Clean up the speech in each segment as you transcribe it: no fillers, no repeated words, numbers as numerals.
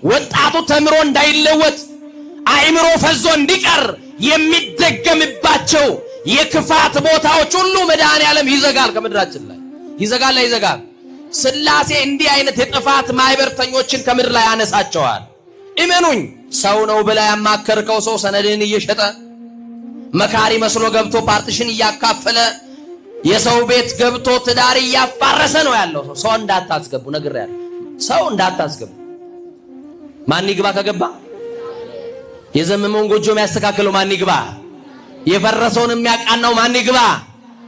ወጣቱ ተምሮ እንዳይለወጥ አእምሮ ፈዞ እንዲቀር የሚደገምባቸው የክፋት ቦታዎች ሁሉ መድኃኔዓለም ይዘጋል። ከምድራችን ላይ ይዘጋል አይዘጋም? ስላሴ እንዲህ አይነት የጥፋት ማህበርተኞችን ከምድር ላይ ያነሳቸዋል። እመኑኝ፣ ሰው ነው ብላ ያማከርከው ሰው ሰነድን እየሸጠ መካሪ መስሎ ገብቶ ፓርቲሽን እያካፈለ የሰው ቤት ገብቶ ትዳር እያፋረሰ ነው ያለው። ሰው እንዳታስገቡ ነግሬያለሁ። ሰው እንዳታስገቡ። ማን ይግባ? ከገባ የዘመመውን ጎጆ የሚያስተካክለው ማን ይግባ? የፈረሰውን የሚያቃናው ማን ይግባ?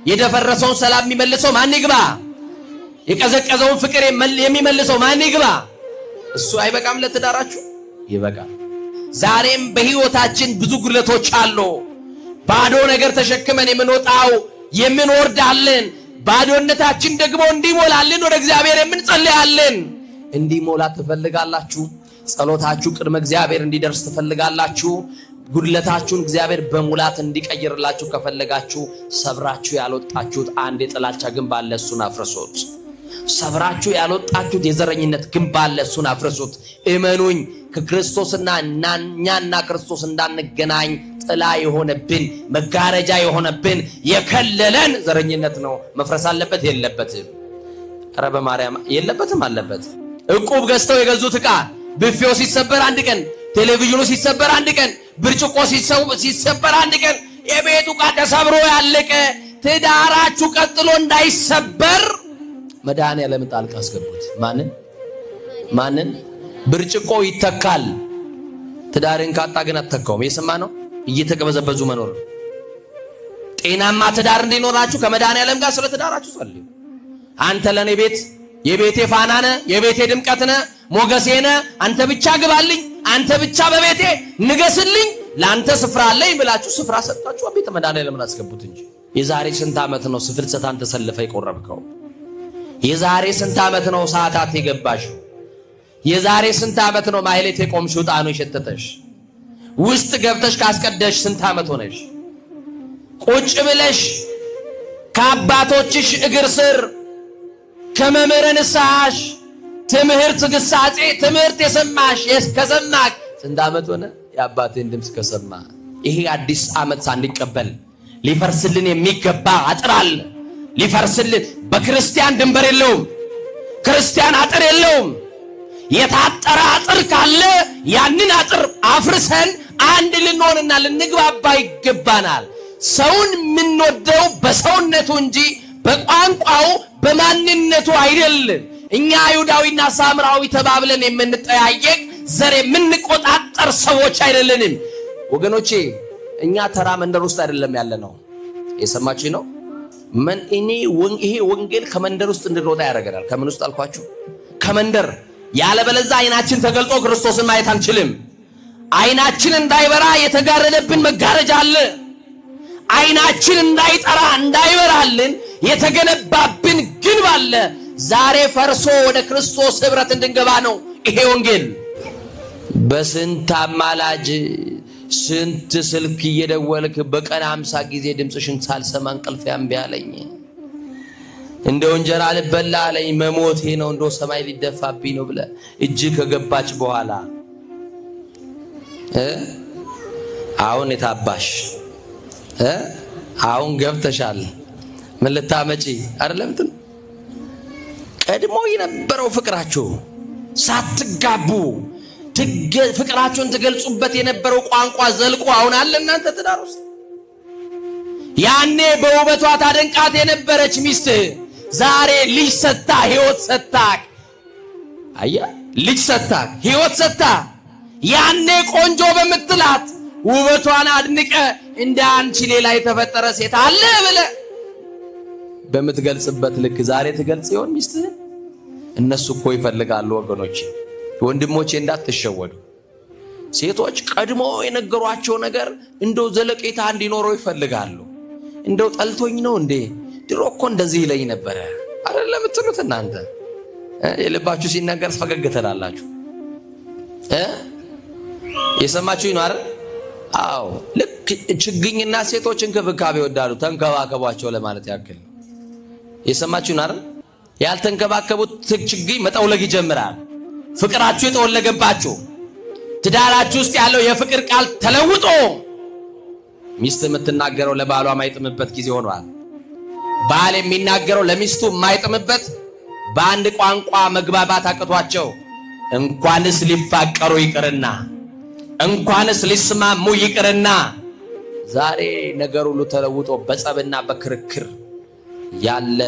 የደፈረሰውን ሰላም የሚመልሰው ማን ይግባ? የቀዘቀዘውን ፍቅር የሚመልሰው ማን ይግባ? እሱ አይበቃም? ለትዳራችሁ ይበቃል። ዛሬም በህይወታችን ብዙ ጉድለቶች አሉ። ባዶ ነገር ተሸክመን የምንወጣው የምንወርዳለን። ባዶነታችን ደግሞ እንዲሞላልን ወደ እግዚአብሔር የምንጸልያለን። እንዲሞላ ትፈልጋላችሁ? ጸሎታችሁ ቅድመ እግዚአብሔር እንዲደርስ ትፈልጋላችሁ? ጉድለታችሁን እግዚአብሔር በሙላት እንዲቀይርላችሁ ከፈለጋችሁ ሰብራችሁ ያልወጣችሁት አንድ የጥላቻ ግንብ አለ፣ እሱን አፍርሱት። ሰብራችሁ ያልወጣችሁት የዘረኝነት ግንብ አለ፣ እሱን አፍርሱት። እመኑኝ፣ ከክርስቶስና እኛና ክርስቶስ እንዳንገናኝ ጥላ የሆነብን መጋረጃ የሆነብን የከለለን ዘረኝነት ነው። መፍረስ አለበት የለበትም? ኧረ በማርያም የለበትም አለበት። ዕቁብ ገዝተው የገዙት ዕቃ ብፌው ሲሰበር አንድ ቀን፣ ቴሌቪዥኑ ሲሰበር አንድ ቀን፣ ብርጭቆ ሲሰበር አንድ ቀን፣ የቤቱ ዕቃ ተሰብሮ ያለቀ ትዳራችሁ ቀጥሎ እንዳይሰበር መድኃኔዓለም ጣልቃ አስገቡት። ማንን? ብርጭቆ ይተካል። ትዳርን ካጣ ግን አትተካውም። የሰማ ነው። እየተቀበዘበዙ መኖር። ጤናማ ትዳር እንዲኖራችሁ ከመድኃኔዓለም ጋር ስለ ትዳራችሁ ጸልዩ። አንተ ለኔ ቤት የቤቴ ፋና ነህ፣ የቤቴ ድምቀት ነህ፣ ሞገሴ ነህ፣ አንተ ብቻ ግባልኝ፣ አንተ ብቻ በቤቴ ንገስልኝ፣ ለአንተ ስፍራ አለኝ ብላችሁ ስፍራ ሰጣችሁ ቤተ መድኃኔዓለምን አስገቡት እንጂ። የዛሬ ስንት ዓመት ነው ፍልሰታን ተሰልፈ የቆረብከው? የዛሬ ስንት ዓመት ነው ሰዓታት የገባሽው? የዛሬ ስንት ዓመት ነው ማህሌት የቆምሽው ጣኑ የሸተተሽ? ውስጥ ገብተሽ ካስቀደሽ ስንት ዓመት ሆነሽ? ቁጭ ብለሽ ከአባቶችሽ እግር ስር ከመምህረ ንስሐሽ ትምህርት ግሳጼ ትምህርት የሰማሽ ከሰማክ ስንት ዓመት ሆነ? የአባቴን ድምፅ ከሰማ። ይሄ አዲስ ዓመት ሳንቀበል ሊፈርስልን የሚገባ አጥር አለ። ሊፈርስልን በክርስቲያን ድንበር የለውም። ክርስቲያን አጥር የለውም። የታጠረ አጥር ካለ ያንን አጥር አፍርሰን አንድ ልንሆንና ልንግባባ ይገባናል። ሰውን የምንወደው በሰውነቱ እንጂ በቋንቋው በማንነቱ አይደለም። እኛ አይሁዳዊና ሳምራዊ ተባብለን የምንጠያየቅ ዘር የምንቆጣጠር ሰዎች አይደለንም ወገኖቼ። እኛ ተራ መንደር ውስጥ አይደለም ያለነው። የሰማችሁ ነው። ይሄ ወንጌል ከመንደር ውስጥ እንድንወጣ ያደርገናል። ከምን ውስጥ አልኳችሁ? ከመንደር። ያለበለዚያ አይናችን ተገልጦ ክርስቶስን ማየት አንችልም። አይናችን እንዳይበራ የተጋረደብን መጋረጃ አለ። አይናችን እንዳይጠራ እንዳይበራልን የተገነባብን ግንብ አለ። ዛሬ ፈርሶ ወደ ክርስቶስ ህብረት እንድንገባ ነው ይሄ ወንጌል። በስንት አማላጅ ስንት ስልክ እየደወልክ በቀን 50 ጊዜ ድምፅሽን ሳልሰማ እንቅልፍ እምቢ አለኝ፣ እንደው እንጀራ ልበላ አለኝ፣ መሞቴ ነው፣ እንደው ሰማይ ሊደፋብኝ ነው ብለህ እጅ ከገባች በኋላ አሁን የታባሽ አሁን ገብተሻል ምን ልታመጪ አይደለም? ቀድሞ የነበረው ፍቅራችሁ ሳትጋቡ ፍቅራችሁን ትገልጹበት የነበረው ቋንቋ ዘልቆ አሁን አለ እናንተ ትዳር ውስጥ። ያኔ በውበቷ ታደንቃት የነበረች ሚስት ዛሬ ልጅ ሰታ ህይወት ሰታክ። አያ ልጅ ሰታክ ህይወት ሰታ ያኔ ቆንጆ በምትላት ውበቷን አድንቀ እንደ አንቺ ሌላ የተፈጠረ ሴት አለ ብለ በምትገልጽበት ልክ ዛሬ ትገልጽ ይሆን ሚስትህን? እነሱ እኮ ይፈልጋሉ ወገኖች፣ ወንድሞቼ እንዳትሸወዱ። ሴቶች ቀድሞ የነገሯቸው ነገር እንደው ዘለቄታ እንዲኖረው ይፈልጋሉ። እንደው ጠልቶኝ ነው እንዴ ድሮ እኮ እንደዚህ ይለኝ ነበረ አይደለም የምትሉት እናንተ። የልባችሁ ሲናገር ፈገግ ትላላችሁ። የሰማችሁኝ ነው አይደል? አዎ ልክ ችግኝና ሴቶች እንክብካቤ ይወዳሉ። ተንከባከቧቸው ለማለት ያክል። የሰማችሁኝ አይደል? ያልተንከባከቡት ችግኝ መጠውለግ ይጀምራል። ፍቅራችሁ የተወለገባችሁ ትዳራችሁ ውስጥ ያለው የፍቅር ቃል ተለውጦ ሚስት የምትናገረው ለባሏ ማይጥምበት ጊዜ ሆኗል። ባል የሚናገረው ለሚስቱ ማይጥምበት በአንድ ቋንቋ መግባባት አቅቷቸው እንኳንስ ሊፋቀሩ ይቅርና እንኳንስ ሊስማሙ ይቅርና ዛሬ ነገር ሁሉ ተለውጦ በጸብና በክርክር ያለ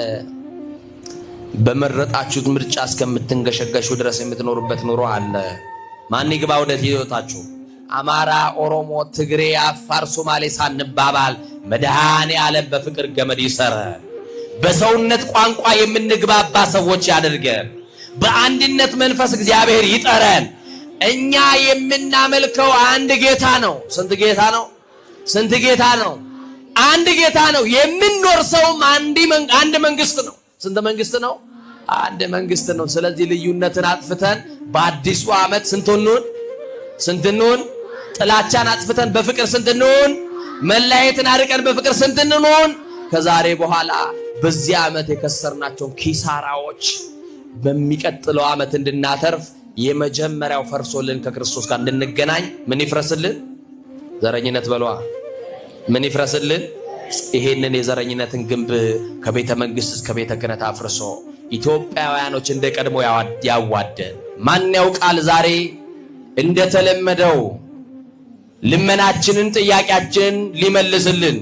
በመረጣችሁት ምርጫ እስከምትንገሸገሹ ድረስ የምትኖሩበት ኑሮ አለ። ማን ይግባ ወደ ህይወታችሁ? አማራ፣ ኦሮሞ፣ ትግሬ፣ አፋር፣ ሶማሌ ሳንባባል መድኃኔ ዓለም በፍቅር ገመድ ይሰረ። በሰውነት ቋንቋ የምንግባባ ሰዎች ያድርገን። በአንድነት መንፈስ እግዚአብሔር ይጠረን። እኛ የምናመልከው አንድ ጌታ ነው። ስንት ጌታ ነው? ስንት ጌታ ነው? አንድ ጌታ ነው። የምንወርሰውም አንድ መንግስት ነው። ስንት መንግስት ነው? አንድ መንግስት ነው። ስለዚህ ልዩነትን አጥፍተን በአዲሱ ዓመት ስንት እንሁን? ጥላቻን አጥፍተን በፍቅር ስንት እንሁን? መለያየትን አርቀን በፍቅር ስንት እንሁን? ከዛሬ በኋላ በዚህ ዓመት የከሰርናቸውን ኪሳራዎች በሚቀጥለው ዓመት እንድናተርፍ የመጀመሪያው ፈርሶልን ከክርስቶስ ጋር እንድንገናኝ ምን ይፍረስልን? ዘረኝነት በሏ። ምን ይፍረስልን? ይሄንን የዘረኝነትን ግንብ ከቤተ መንግስት እስከ ቤተ ክህነት አፍርሶ ኢትዮጵያውያኖች እንደ ቀድሞ ያዋደን። ማን ያውቃል ዛሬ እንደተለመደው ልመናችንን ጥያቄያችንን ሊመልስልን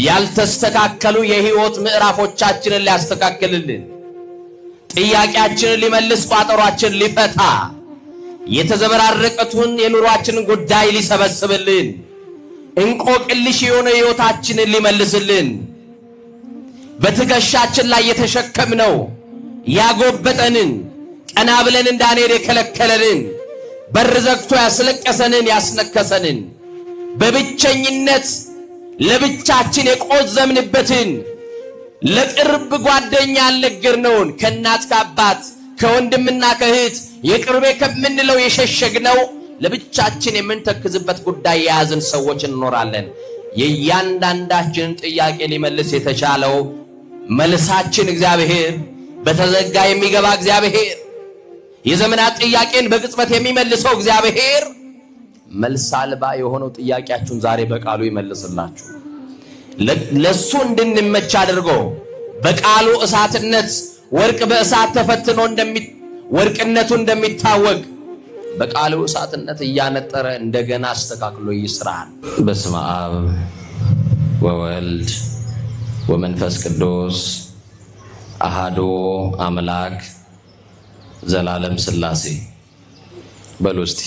ያልተስተካከሉ የህይወት ምዕራፎቻችንን ሊያስተካክልልን ጥያቄያችንን ሊመልስ ቋጠሯችንን ሊፈታ የተዘበራረቀቱን የኑሯችንን ጉዳይ ሊሰበስብልን እንቆቅልሽ የሆነ ህይወታችንን ሊመልስልን በትከሻችን ላይ የተሸከምነው ያጎበጠንን ቀና ብለን እንዳንሄድ የከለከለንን በር ዘግቶ ያስለቀሰንን ያስነከሰንን በብቸኝነት ለብቻችን የቆዘምንበትን ለቅርብ ጓደኛ ያልነገርነውን ከእናት ከአባት ከወንድምና ከእህት የቅርቤ ከምንለው የሸሸግነው ለብቻችን የምንተክዝበት ጉዳይ የያዝን ሰዎች እንኖራለን። የእያንዳንዳችንን ጥያቄ ሊመልስ የተቻለው መልሳችን እግዚአብሔር፣ በተዘጋ የሚገባ እግዚአብሔር፣ የዘመናት ጥያቄን በቅጽበት የሚመልሰው እግዚአብሔር መልስ አልባ የሆነው ጥያቄያችሁን ዛሬ በቃሉ ይመልስላችሁ። ለሱ እንድንመች አድርጎ በቃሉ እሳትነት ወርቅ በእሳት ተፈትኖ ወርቅነቱ እንደሚታወቅ በቃሉ እሳትነት እያነጠረ እንደገና አስተካክሎ ይስራል። በስመ አብ ወወልድ ወመንፈስ ቅዱስ አሃዱ አምላክ ዘላለም ሥላሴ በሉ እስቲ።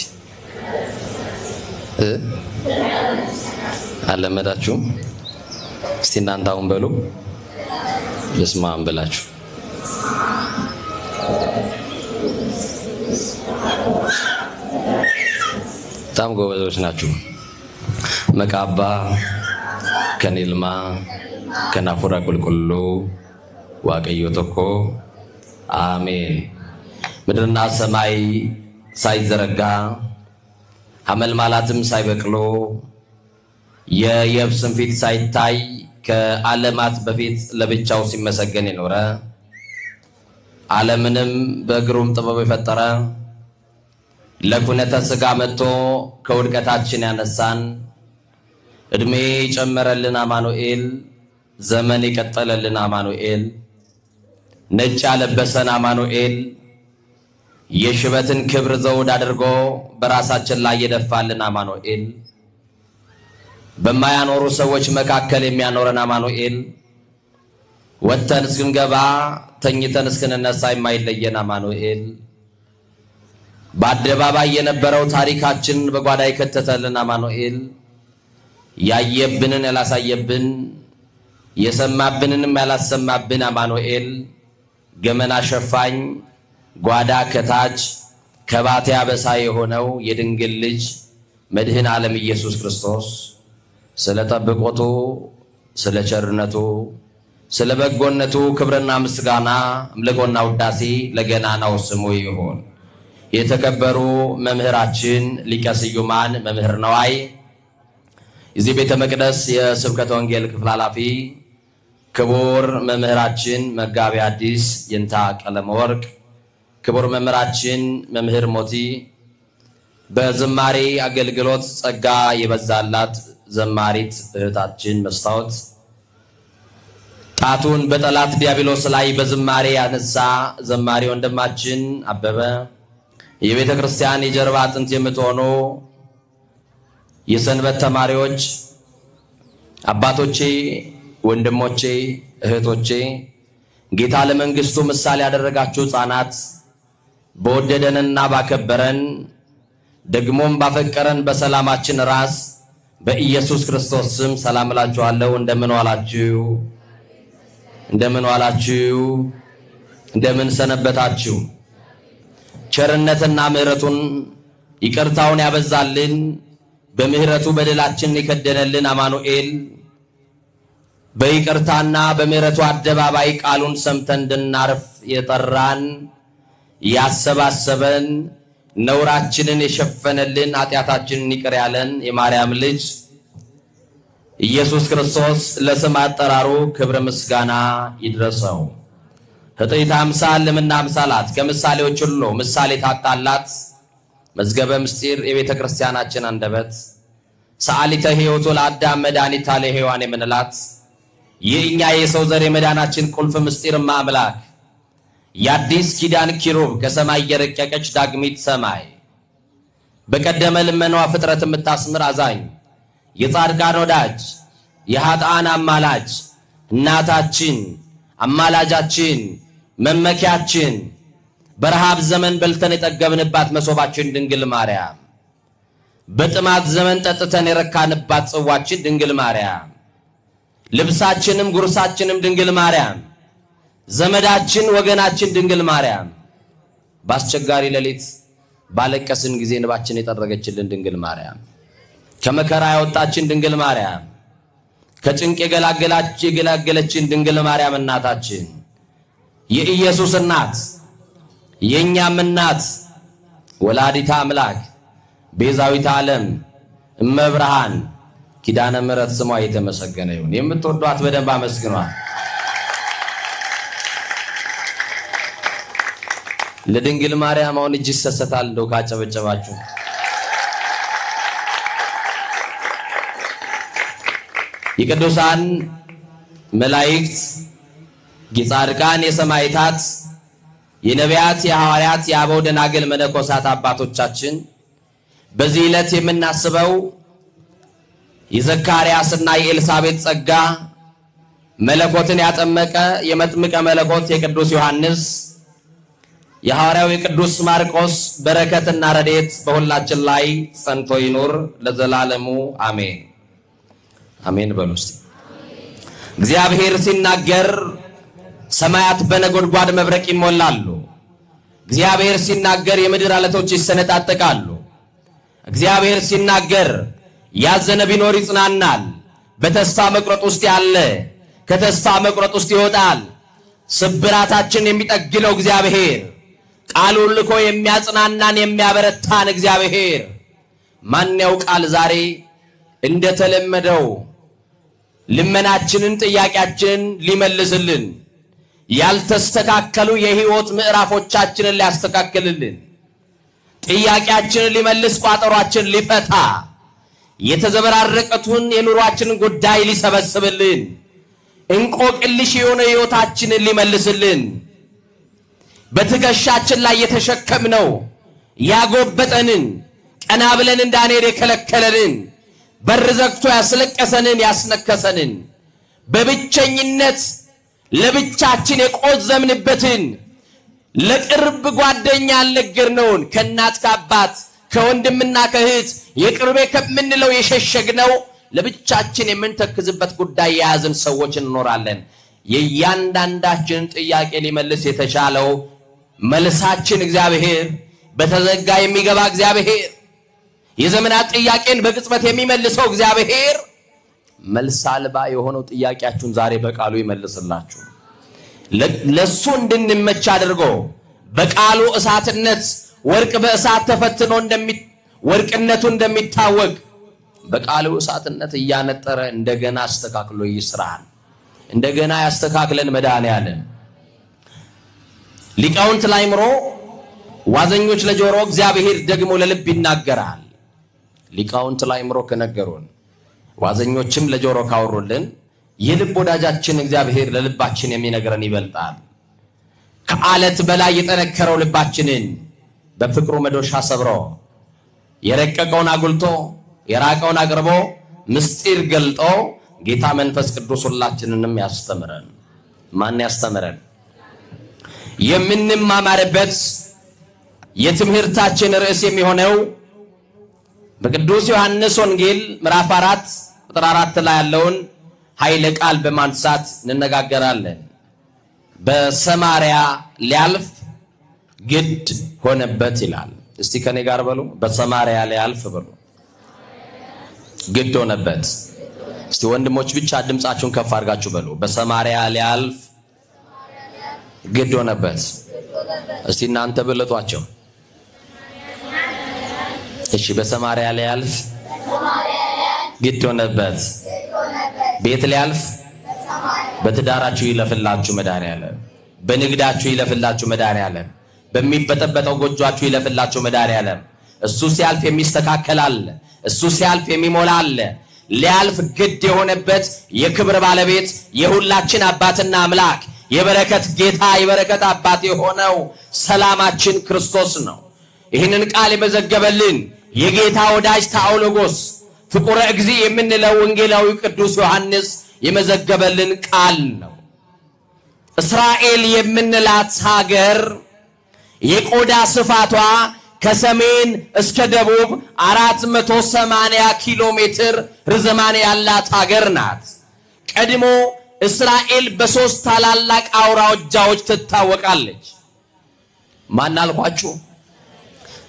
አለመዳችሁም? እስቲ እናንተ አሁን በሉ። በስመ አብ ብላችሁ በጣም ጎበዞች ናችሁ። መቃባ ከኔልማ ከናፉራ ቁልቁሉ ዋቀዮ ተኮ አሜን። ምድርና ሰማይ ሳይዘረጋ ሐመልማላትም ሳይበቅሎ የየብስም ፊት ሳይታይ ከዓለማት በፊት ለብቻው ሲመሰገን የኖረ ዓለምንም በእግሩም ጥበብ የፈጠረ ለኩነተ ሥጋ መጥቶ ከውድቀታችን ያነሳን እድሜ የጨመረልን አማኑኤል፣ ዘመን የቀጠለልን አማኑኤል፣ ነጭ ያለበሰን አማኑኤል፣ የሽበትን ክብር ዘውድ አድርጎ በራሳችን ላይ የደፋልን አማኑኤል፣ በማያኖሩ ሰዎች መካከል የሚያኖረን አማኑኤል፣ ወጥተን እስክንገባ ተኝተን እስክንነሳ የማይለየን አማኑኤል፣ በአደባባይ የነበረው ታሪካችን በጓዳ የከተተልን አማኑኤል፣ ያየብንን ያላሳየብን የሰማብንንም ያላሰማብን አማኑኤል፣ ገመና ሸፋኝ ጓዳ ከታች ከባቴ አበሳ የሆነው የድንግል ልጅ መድህን ዓለም ኢየሱስ ክርስቶስ ስለ ጠብቆቱ፣ ስለ ቸርነቱ፣ ስለ በጎነቱ ክብርና ምስጋና አምልኮና ውዳሴ ለገናናው ስሙ ይሁን። የተከበሩ መምህራችን ሊቀ ስዩማን መምህር ነዋይ፣ እዚህ ቤተ መቅደስ የስብከተ ወንጌል ክፍል ኃላፊ ክቡር መምህራችን መጋቤ ሐዲስ ይንታ ቀለመወርቅ፣ ክቡር መምህራችን መምህር ሞቲ በዝማሬ አገልግሎት ጸጋ የበዛላት ዘማሪት እህታችን መስታወት ጣቱን በጠላት ዲያብሎስ ላይ በዝማሬ ያነሳ ዘማሪ ወንድማችን አበበ የቤተ ክርስቲያን የጀርባ አጥንት የምትሆኑ የሰንበት ተማሪዎች አባቶቼ፣ ወንድሞቼ፣ እህቶቼ ጌታ ለመንግስቱ ምሳሌ ያደረጋችሁ ሕፃናት በወደደንና ባከበረን ደግሞም ባፈቀረን በሰላማችን ራስ በኢየሱስ ክርስቶስ ስም ሰላም እላችኋለሁ። እንደምን ዋላችሁ? እንደምን ዋላችሁ? እንደምን ሰነበታችሁ? ቸርነትና ምሕረቱን ይቅርታውን ያበዛልን በምህረቱ በደላችንን የከደነልን አማኑኤል በይቅርታና በምህረቱ አደባባይ ቃሉን ሰምተን እንድናርፍ የጠራን ያሰባሰበን ነውራችንን የሸፈነልን ኃጢአታችንን ይቅር ያለን የማርያም ልጅ ኢየሱስ ክርስቶስ ለስም አጠራሩ ክብር ምስጋና ይድረሰው። ህጥይት አምሳል ለምና አምሳላት ከምሳሌዎች ሁሉ ምሳሌ ታጣላት መዝገበ ምስጢር የቤተ ክርስቲያናችን አንደበት ሰዓሊተ ሕይወቱ ለአዳም መድኃኒታ ለሔዋን የምንላት የእኛ የሰው ዘር የመዳናችን ቁልፍ ምስጢርማ አምላክ የአዲስ ኪዳን ኪሩብ ከሰማይ የረቀቀች ዳግሚት ሰማይ በቀደመ ልመናዋ ፍጥረት የምታስምር አዛኝ የጻድቃን ወዳጅ የኃጥአን አማላጅ እናታችን አማላጃችን መመኪያችን በረሃብ ዘመን በልተን የጠገብንባት መሶባችን ድንግል ማርያም በጥማት ዘመን ጠጥተን የረካንባት ጽዋችን ድንግል ማርያም ልብሳችንም ጉርሳችንም ድንግል ማርያም ዘመዳችን ወገናችን ድንግል ማርያም ባስቸጋሪ ሌሊት ባለቀስን ጊዜ እንባችን የጠረገችልን ድንግል ማርያም ከመከራ ያወጣችን ድንግል ማርያም ከጭንቅ የገላገለችን ድንግል ማርያም እናታችን የኢየሱስ እናት የኛም እናት ወላዲተ አምላክ ቤዛዊተ ዓለም እመብርሃን ኪዳነ ምሕረት ስሟ የተመሰገነ ይሁን። የምትወዷት በደንብ አመስግኗት። ለድንግል ማርያም አሁን እጅ ይሰሰታል እንደው ካጨበጨባችሁ። የቅዱሳን መላእክት የጻድቃን የሰማዕታት የነቢያት የሐዋርያት የአበው ደናግል መነኮሳት አባቶቻችን በዚህ ዕለት የምናስበው የዘካርያስና የኤልሳቤጥ ጸጋ መለኮትን ያጠመቀ የመጥምቀ መለኮት የቅዱስ ዮሐንስ የሐዋርያው የቅዱስ ማርቆስ በረከትና ረድኤት በሁላችን ላይ ጸንቶ ይኑር ለዘላለሙ አሜን። አሜን በሉ እስቲ። እግዚአብሔር ሲናገር ሰማያት በነጎድጓድ መብረቅ ይሞላሉ። እግዚአብሔር ሲናገር የምድር ዓለቶች ይሰነጣጠቃሉ። እግዚአብሔር ሲናገር ያዘነ ቢኖር ይጽናናል። በተስፋ መቁረጥ ውስጥ ያለ ከተስፋ መቁረጥ ውስጥ ይወጣል። ስብራታችን የሚጠግነው እግዚአብሔር ቃሉን ልኮ የሚያጽናናን የሚያበረታን እግዚአብሔር ማን ያውቃል ዛሬ እንደተለመደው ልመናችንን ጥያቄያችንን ሊመልስልን ያልተስተካከሉ የህይወት ምዕራፎቻችንን ሊያስተካክልልን ጥያቄያችንን ሊመልስ ቋጠሯችንን ሊፈታ የተዘበራረቀቱን የኑሯችንን ጉዳይ ሊሰበስብልን እንቆቅልሽ የሆነ ህይወታችንን ሊመልስልን በትከሻችን ላይ የተሸከምነው ያጎበጠንን ቀና ብለን እንዳንሄድ የከለከለንን በር ዘግቶ ያስለቀሰንን ያስነከሰንን በብቸኝነት ለብቻችን የቆዘምንበትን ለቅርብ ጓደኛ ያልነገርነውን ከእናት ከአባት ከወንድምና ከእህት የቅርቤ ከምንለው የሸሸግነው ለብቻችን የምንተክዝበት ጉዳይ የያዝን ሰዎች እንኖራለን። የእያንዳንዳችንን ጥያቄ ሊመልስ የተቻለው መልሳችን እግዚአብሔር በተዘጋ የሚገባ እግዚአብሔር የዘመናት ጥያቄን በቅጽበት የሚመልሰው እግዚአብሔር መልስ አልባ የሆነው ጥያቄያችሁን ዛሬ በቃሉ ይመልስላችሁ። ለሱ እንድንመች አድርጎ በቃሉ እሳትነት ወርቅ በእሳት ተፈትኖ ወርቅነቱ እንደሚታወቅ በቃሉ እሳትነት እያነጠረ እንደገና አስተካክሎ ይስራል። እንደገና ያስተካክለን መድኃኔዓለም። ሊቃውንት ለአእምሮ ዋዘኞች ለጆሮ እግዚአብሔር ደግሞ ለልብ ይናገራል። ሊቃውንት ለአእምሮ ከነገሩን ዋዘኞችም ለጆሮ ካወሩልን የልብ ወዳጃችን እግዚአብሔር ለልባችን የሚነግረን ይበልጣል። ከአለት በላይ የጠነከረው ልባችንን በፍቅሩ መዶሻ ሰብሮ የረቀቀውን አጉልቶ የራቀውን አቅርቦ ምስጢር ገልጦ ጌታ መንፈስ ቅዱስ ሁላችንንም ያስተምረን። ማን ያስተምረን? የምንማማርበት የትምህርታችን ርዕስ የሚሆነው በቅዱስ ዮሐንስ ወንጌል ምዕራፍ 4 ቁጥር 4 ላይ ያለውን ኃይለ ቃል በማንሳት እንነጋገራለን። በሰማርያ ሊያልፍ ግድ ሆነበት ይላል። እስቲ ከኔ ጋር በሉ፣ በሰማርያ ሊያልፍ በሉ፣ ግድ ሆነበት። እስቲ ወንድሞች ብቻ ድምጻችሁን ከፍ አድርጋችሁ በሉ፣ በሰማርያ ሊያልፍ ግድ ሆነበት። እስቲ እናንተ በለጧቸው። እሺ፣ በሰማርያ ሊያልፍ ግድ ሆነበት። ቤት ሊያልፍ፣ በትዳራችሁ ይለፍላችሁ መድኃኒዓለም፣ በንግዳችሁ ይለፍላችሁ መድኃኒዓለም፣ በሚበጠበጠው ጎጆአችሁ ይለፍላችሁ መድኃኒዓለም። እሱ ሲያልፍ የሚስተካከል አለ፣ እሱ ሲያልፍ የሚሞላ አለ። ሊያልፍ ግድ የሆነበት የክብር ባለቤት የሁላችን አባትና አምላክ የበረከት ጌታ የበረከት አባት የሆነው ሰላማችን ክርስቶስ ነው። ይህንን ቃል የመዘገበልን የጌታ ወዳጅ ታኦሎጎስ ፍቁረ እግዚእ የምንለው ወንጌላዊ ቅዱስ ዮሐንስ የመዘገበልን ቃል ነው። እስራኤል የምንላት ሀገር የቆዳ ስፋቷ ከሰሜን እስከ ደቡብ 480 ኪሎ ሜትር ርዝማኔ ያላት ሀገር ናት። ቀድሞ እስራኤል በሶስት ታላላቅ አውራጃዎች ትታወቃለች። ማን አልኳችሁ?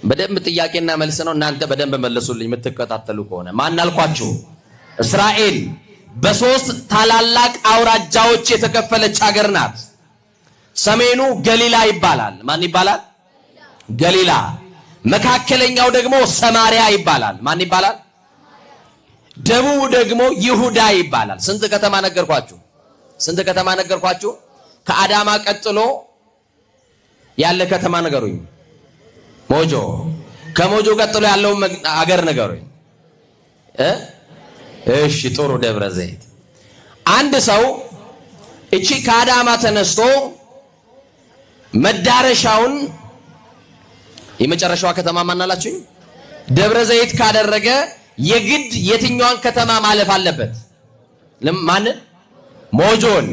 በደንብ ጥያቄና መልስ ነው። እናንተ በደንብ መልሱልኝ የምትከታተሉ ከሆነ። ማን አልኳችሁ? እስራኤል በሶስት ታላላቅ አውራጃዎች የተከፈለች ሀገር ናት። ሰሜኑ ገሊላ ይባላል። ማን ይባላል? ገሊላ። መካከለኛው ደግሞ ሰማርያ ይባላል። ማን ይባላል? ደቡብ ደግሞ ይሁዳ ይባላል። ስንት ከተማ ነገርኳችሁ? ስንት ከተማ ነገርኳችሁ? ከአዳማ ቀጥሎ ያለ ከተማ ነገሩኝ። ሞጆ። ከሞጆ ቀጥሎ ያለው አገር ነገሩኝ። እሺ ጥሩ፣ ደብረ ዘይት። አንድ ሰው እቺ ከአዳማ ተነስቶ መዳረሻውን የመጨረሻዋ ከተማ ማናላችሁኝ? ደብረ ዘይት ካደረገ የግድ የትኛዋን ከተማ ማለፍ አለበት? ማን? ሞጆን።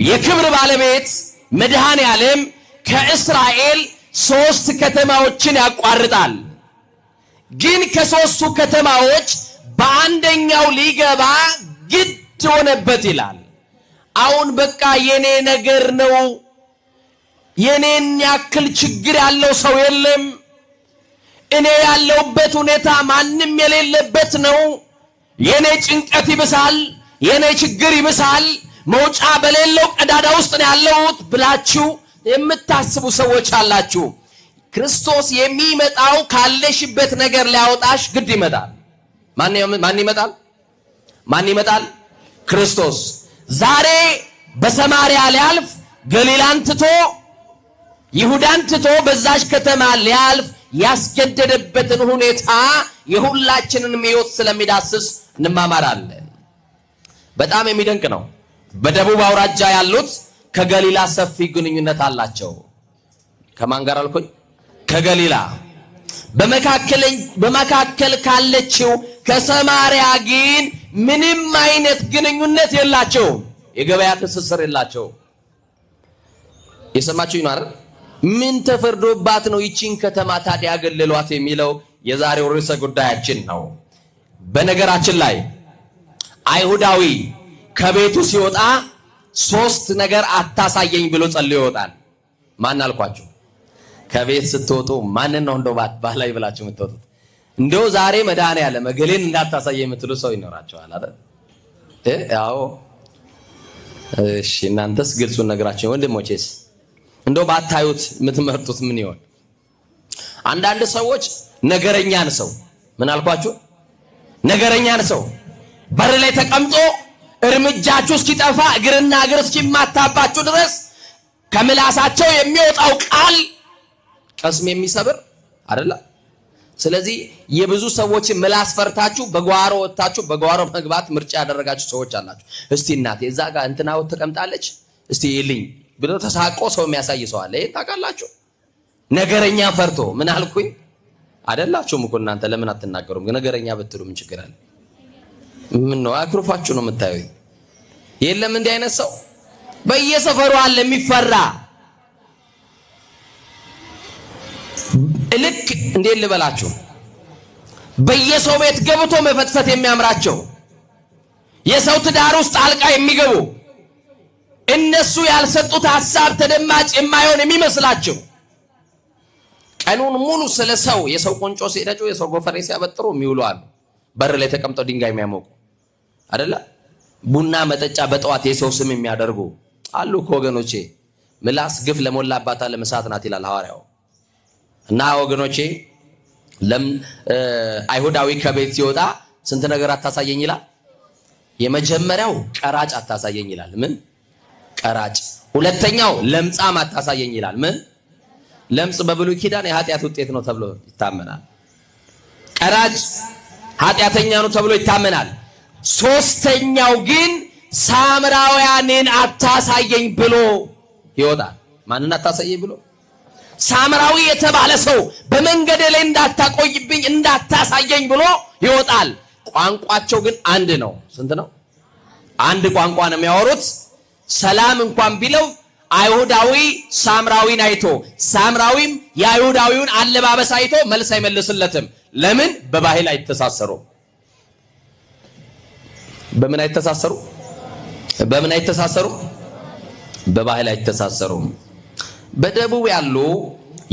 የክብር ባለቤት መድኃኔዓለም ከእስራኤል 3 ከተማዎችን ያቋርጣል። ግን ከ3ቱ ከተማዎች በአንደኛው ሊገባ ግድ ሆነበት ይላል። አሁን በቃ የኔ ነገር ነው፣ የኔን ያክል ችግር ያለው ሰው የለም፣ እኔ ያለውበት ሁኔታ ማንም የሌለበት ነው፣ የኔ ጭንቀት ይብሳል፣ የኔ ችግር ይብሳል፣ መውጫ በሌለው ቀዳዳ ውስጥ ነው ያለሁት ብላችሁ የምታስቡ ሰዎች አላችሁ። ክርስቶስ የሚመጣው ካለሽበት ነገር ሊያወጣሽ ግድ ይመጣል። ማን ይመጣል? ማን ይመጣል? ክርስቶስ። ዛሬ በሰማርያ ሊያልፍ ገሊላን ትቶ ይሁዳን ትቶ በዛሽ ከተማ ሊያልፍ ያስገደደበትን ሁኔታ የሁላችንንም ሕይወት ስለሚዳስስ እንማማራለን። በጣም የሚደንቅ ነው። በደቡብ አውራጃ ያሉት ከገሊላ ሰፊ ግንኙነት አላቸው። ከማን ጋር አልኩኝ? ከገሊላ። በመካከል ካለችው ከሰማርያ ግን ምንም አይነት ግንኙነት የላቸውም። የገበያ ትስስር የላቸው። የሰማችሁኝ ነው አይደል? ምን ተፈርዶባት ነው ይቺን ከተማ ታዲያ ያገለሏት የሚለው የዛሬው ርዕሰ ጉዳያችን ነው። በነገራችን ላይ አይሁዳዊ ከቤቱ ሲወጣ 3 ነገር አታሳየኝ ብሎ ጸልዮ ይወጣል። ማን አልኳችሁ? ከቤት ስትወጡ ማንን ነው እንደው ባህላዊ ብላችሁ የምትወጡት? እንደው ዛሬ መድኃኔዓለም መገሌን እንዳታሳየኝ የምትሉ ሰው ይኖራቸዋል አይደል? ያው እሺ፣ እናንተስ ግልጹን ነግራችሁ ወንድሞቼስ እንደው ባታዩት የምትመርጡት ምን ይሆን? አንዳንድ ሰዎች ነገረኛን ሰው ምን አልኳችሁ? ነገረኛን ሰው በር ላይ ተቀምጦ እርምጃችሁ እስኪጠፋ እግርና እግር እስኪማታባችሁ ድረስ ከምላሳቸው የሚወጣው ቃል ቀስም የሚሰብር አይደለ? ስለዚህ የብዙ ሰዎች ምላስ ፈርታችሁ በጓሮ ወጣችሁ በጓሮ መግባት ምርጫ ያደረጋችሁ ሰዎች አላችሁ። እስቲ እናቴ እዛ ጋር እንትና ወጥ ተቀምጣለች እስቲ ይልኝ ብሎ ተሳቆ ሰው የሚያሳይ ሰው አለ። ይሄን ታውቃላችሁ? ነገረኛ ፈርቶ ምን አልኩኝ አይደላችሁም እኮ እናንተ ለምን አትናገሩም? ነገረኛ ብትሉ ምን ችግር አለ? ምን ነው አክሮፋችሁ ነው የምታዩኝ? የለም እንዲህ አይነት ሰው በየሰፈሩ አለ የሚፈራ። ልክ እንዴት ልበላችሁ በየሰው ቤት ገብቶ መፈትፈት የሚያምራቸው የሰው ትዳር ውስጥ ጣልቃ የሚገቡ እነሱ ያልሰጡት ሐሳብ ተደማጭ የማይሆን የሚመስላቸው ቀኑን ሙሉ ስለ ሰው የሰው ቆንጮ ሲደጩ የሰው ጎፈሬ ሲያበጥሩ የሚውሉ አሉ። በር ላይ ተቀምጠው ድንጋይ የሚያሞቁ አይደለ? ቡና መጠጫ በጠዋት የሰው ስም የሚያደርጉ አሉ እኮ ወገኖቼ። ምላስ ግፍ ለሞላባት ዓለም እሳት ናት ይላል ሐዋርያው። እና ወገኖቼ አይሁዳዊ ከቤት ሲወጣ ስንት ነገር አታሳየኝ ይላል። የመጀመሪያው ቀራጭ አታሳየኝ ይላል። ምን ቀራጭ? ሁለተኛው ለምጻም አታሳየኝ ይላል። ምን ለምጽ በብሉይ ኪዳን የኃጢአት ውጤት ነው ተብሎ ይታመናል። ቀራጭ ኃጢአተኛ ነው ተብሎ ይታመናል። ሶስተኛው ግን ሳምራውያንን አታሳየኝ ብሎ ይወጣል። ማንን አታሳየኝ ብሎ? ሳምራዊ የተባለ ሰው በመንገድ ላይ እንዳታቆይብኝ እንዳታሳየኝ ብሎ ይወጣል። ቋንቋቸው ግን አንድ ነው። ስንት ነው? አንድ ቋንቋ ነው የሚያወሩት። ሰላም እንኳን ቢለው አይሁዳዊ ሳምራዊን አይቶ ሳምራዊም የአይሁዳዊውን አለባበስ አይቶ መልስ አይመልስለትም። ለምን? በባህል አይተሳሰሩ። በምን አይተሳሰሩ? በምን አይተሳሰሩ? በባህል አይተሳሰሩ። በደቡብ ያሉ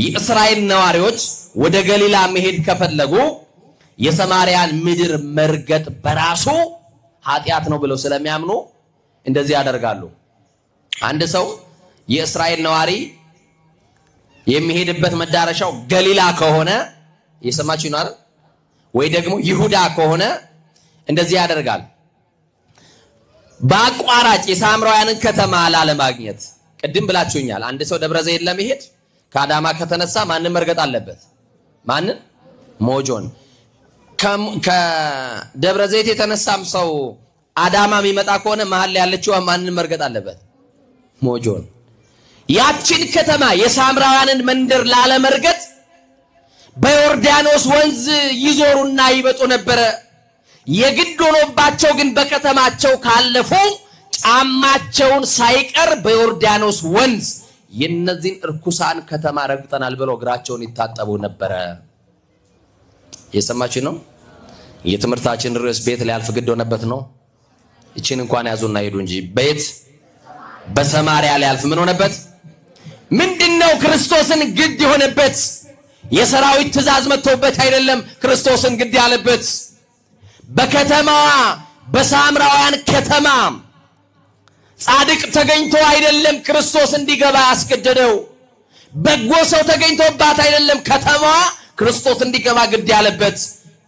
የእስራኤል ነዋሪዎች ወደ ገሊላ መሄድ ከፈለጉ የሰማርያን ምድር መርገጥ በራሱ ኃጢአት ነው ብለው ስለሚያምኑ እንደዚህ ያደርጋሉ። አንድ ሰው የእስራኤል ነዋሪ የሚሄድበት መዳረሻው ገሊላ ከሆነ የሰማችሁ ነው አይደል? ወይ ደግሞ ይሁዳ ከሆነ እንደዚህ ያደርጋል። በአቋራጭ የሳምራውያንን ከተማ ላለማግኘት ቅድም ብላችሁኛል። አንድ ሰው ደብረ ዘይት ለመሄድ ከአዳማ ከተነሳ ማንን መርገጥ አለበት? ማንን? ሞጆን። ከደብረ ዘይት የተነሳም ሰው አዳማ የሚመጣ ከሆነ መሀል ላይ ያለችው ማንን መርገጥ አለበት? ሞጆን። ያችን ከተማ የሳምራውያንን መንደር ላለመርገጥ በዮርዳኖስ ወንዝ ይዞሩና ይበጡ ነበረ። የግድ ሆኖባቸው ግን በከተማቸው ካለፉ ጫማቸውን ሳይቀር በዮርዳኖስ ወንዝ የነዚህን እርኩሳን ከተማ ረግጠናል ብለው እግራቸውን ይታጠቡ ነበረ። የሰማችሁ ነው። የትምህርታችን ርዕስ ቤት ሊያልፍ ግድ ሆነበት ነው። እቺን እንኳን ያዙና ሄዱ እንጂ ቤት በሰማርያ ሊያልፍ ምን ሆነበት? ምንድነው ክርስቶስን ግድ የሆነበት? የሰራዊት ትእዛዝ መጥቶበት አይደለም ክርስቶስን ግድ ያለበት። በከተማዋ በሳምራውያን ከተማ ጻድቅ ተገኝቶ አይደለም ክርስቶስ እንዲገባ ያስገደደው። በጎ ሰው ተገኝቶባት አይደለም ከተማዋ ክርስቶስ እንዲገባ ግድ ያለበት።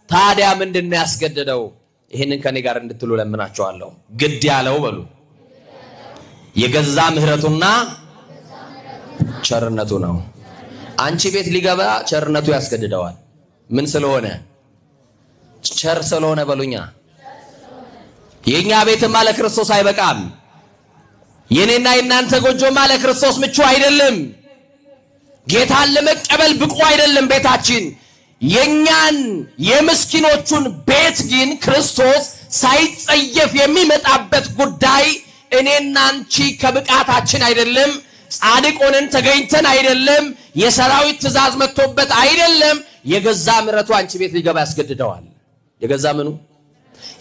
ታዲያ ምንድነው ያስገደደው? ይሄንን ከኔ ጋር እንድትሉ ለምናቸዋለሁ። ግድ ያለው በሉ የገዛ ምህረቱና ቸርነቱ ነው። አንቺ ቤት ሊገባ ቸርነቱ ያስገድደዋል። ምን ስለሆነ? ቸር ስለሆነ በሉኛ። የኛ ቤትማ ለክርስቶስ አይበቃም። የኔና የናንተ ጎጆማ ለክርስቶስ ምቹ አይደለም። ጌታን ለመቀበል ብቁ አይደለም ቤታችን። የኛን የምስኪኖቹን ቤት ግን ክርስቶስ ሳይጸየፍ የሚመጣበት ጉዳይ እኔና አንቺ ከብቃታችን አይደለም። ጻድቅ ሆነን ተገኝተን አይደለም። የሰራዊት ትእዛዝ መጥቶበት አይደለም። የገዛ ምሕረቱ አንቺ ቤት ሊገባ ያስገድደዋል። የገዛ ምኑ?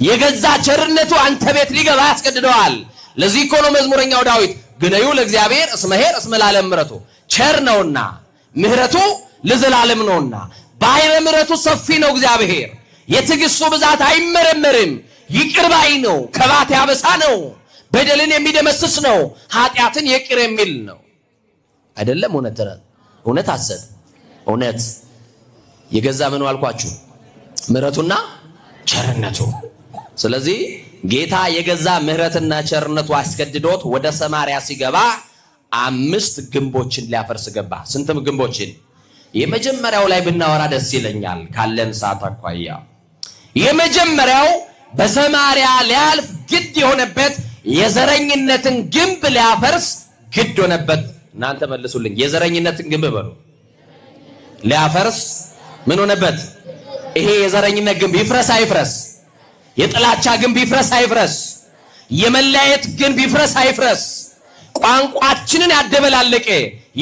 የገዛ ቸርነቱ አንተ ቤት ሊገባ ያስገድደዋል። ለዚህ እኮ ነው መዝሙረኛው ዳዊት ግነዩ ለእግዚአብሔር እስመ ኄር እስመ ለዓለም ምሕረቱ፣ ቸር ነውና ምሕረቱ ለዘላለም ነውና። ባሕረ ምሕረቱ ሰፊ ነው እግዚአብሔር። የትዕግስቱ ብዛት አይመረመርም። ይቅር ባይ ነው። ከባት ያበሳ ነው። በደልን የሚደመስስ ነው። ኃጢአትን ይቅር የሚል ነው። አይደለም? እውነት ሐሰት እውነት። የገዛ ምኑ አልኳችሁ? ምሕረቱና ቸርነቱ። ስለዚህ ጌታ የገዛ ምሕረትና ቸርነቱ አስገድዶት ወደ ሰማርያ ሲገባ 5 ግንቦችን ሊያፈርስ ገባ። ስንትም ግንቦችን? የመጀመሪያው ላይ ብናወራ ደስ ይለኛል ካለን ሰዓት አኳያ። የመጀመሪያው በሰማርያ ሊያልፍ ግድ የሆነበት የዘረኝነትን ግንብ ሊያፈርስ ግድ ሆነበት። እናንተ መልሱልኝ። የዘረኝነትን ግንብ በሉ። ሊያፈርስ ምን ሆነበት? ይሄ የዘረኝነት ግንብ ይፍረስ አይፍረስ? የጥላቻ ግንብ ይፍረስ አይፍረስ? የመለያየት ግንብ ይፍረስ አይፍረስ? ቋንቋችንን ያደበላለቀ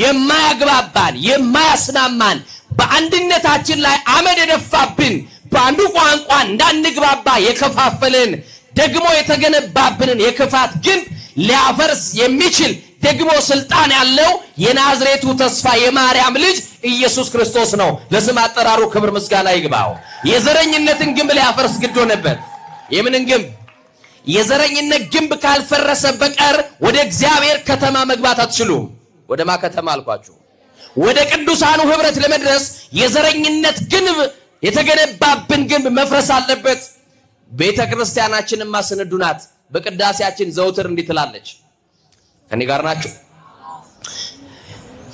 የማያግባባን የማያስናማን በአንድነታችን ላይ አመድ የደፋብን በአንዱ ቋንቋ እንዳንግባባ የከፋፈልን ደግሞ የተገነባብንን የክፋት ግንብ ሊያፈርስ የሚችል ደግሞ ስልጣን ያለው የናዝሬቱ ተስፋ የማርያም ልጅ ኢየሱስ ክርስቶስ ነው። ለስም አጠራሩ ክብር ምስጋና ይግባው። የዘረኝነትን ግንብ ሊያፈርስ ግድ ሆነበት። የምንን ግንብ? የዘረኝነት ግንብ ካልፈረሰ በቀር ወደ እግዚአብሔር ከተማ መግባት አትችሉም። ወደማ ከተማ አልኳችሁ? ወደ ቅዱሳኑ ህብረት ለመድረስ የዘረኝነት ግንብ የተገነባብን ግንብ መፍረስ አለበት። ቤተክርስቲያናችንማ ስንዱ ናት። በቅዳሴያችን ዘውትር እንዲህ ትላለች። ከኔ ጋር ናችሁ?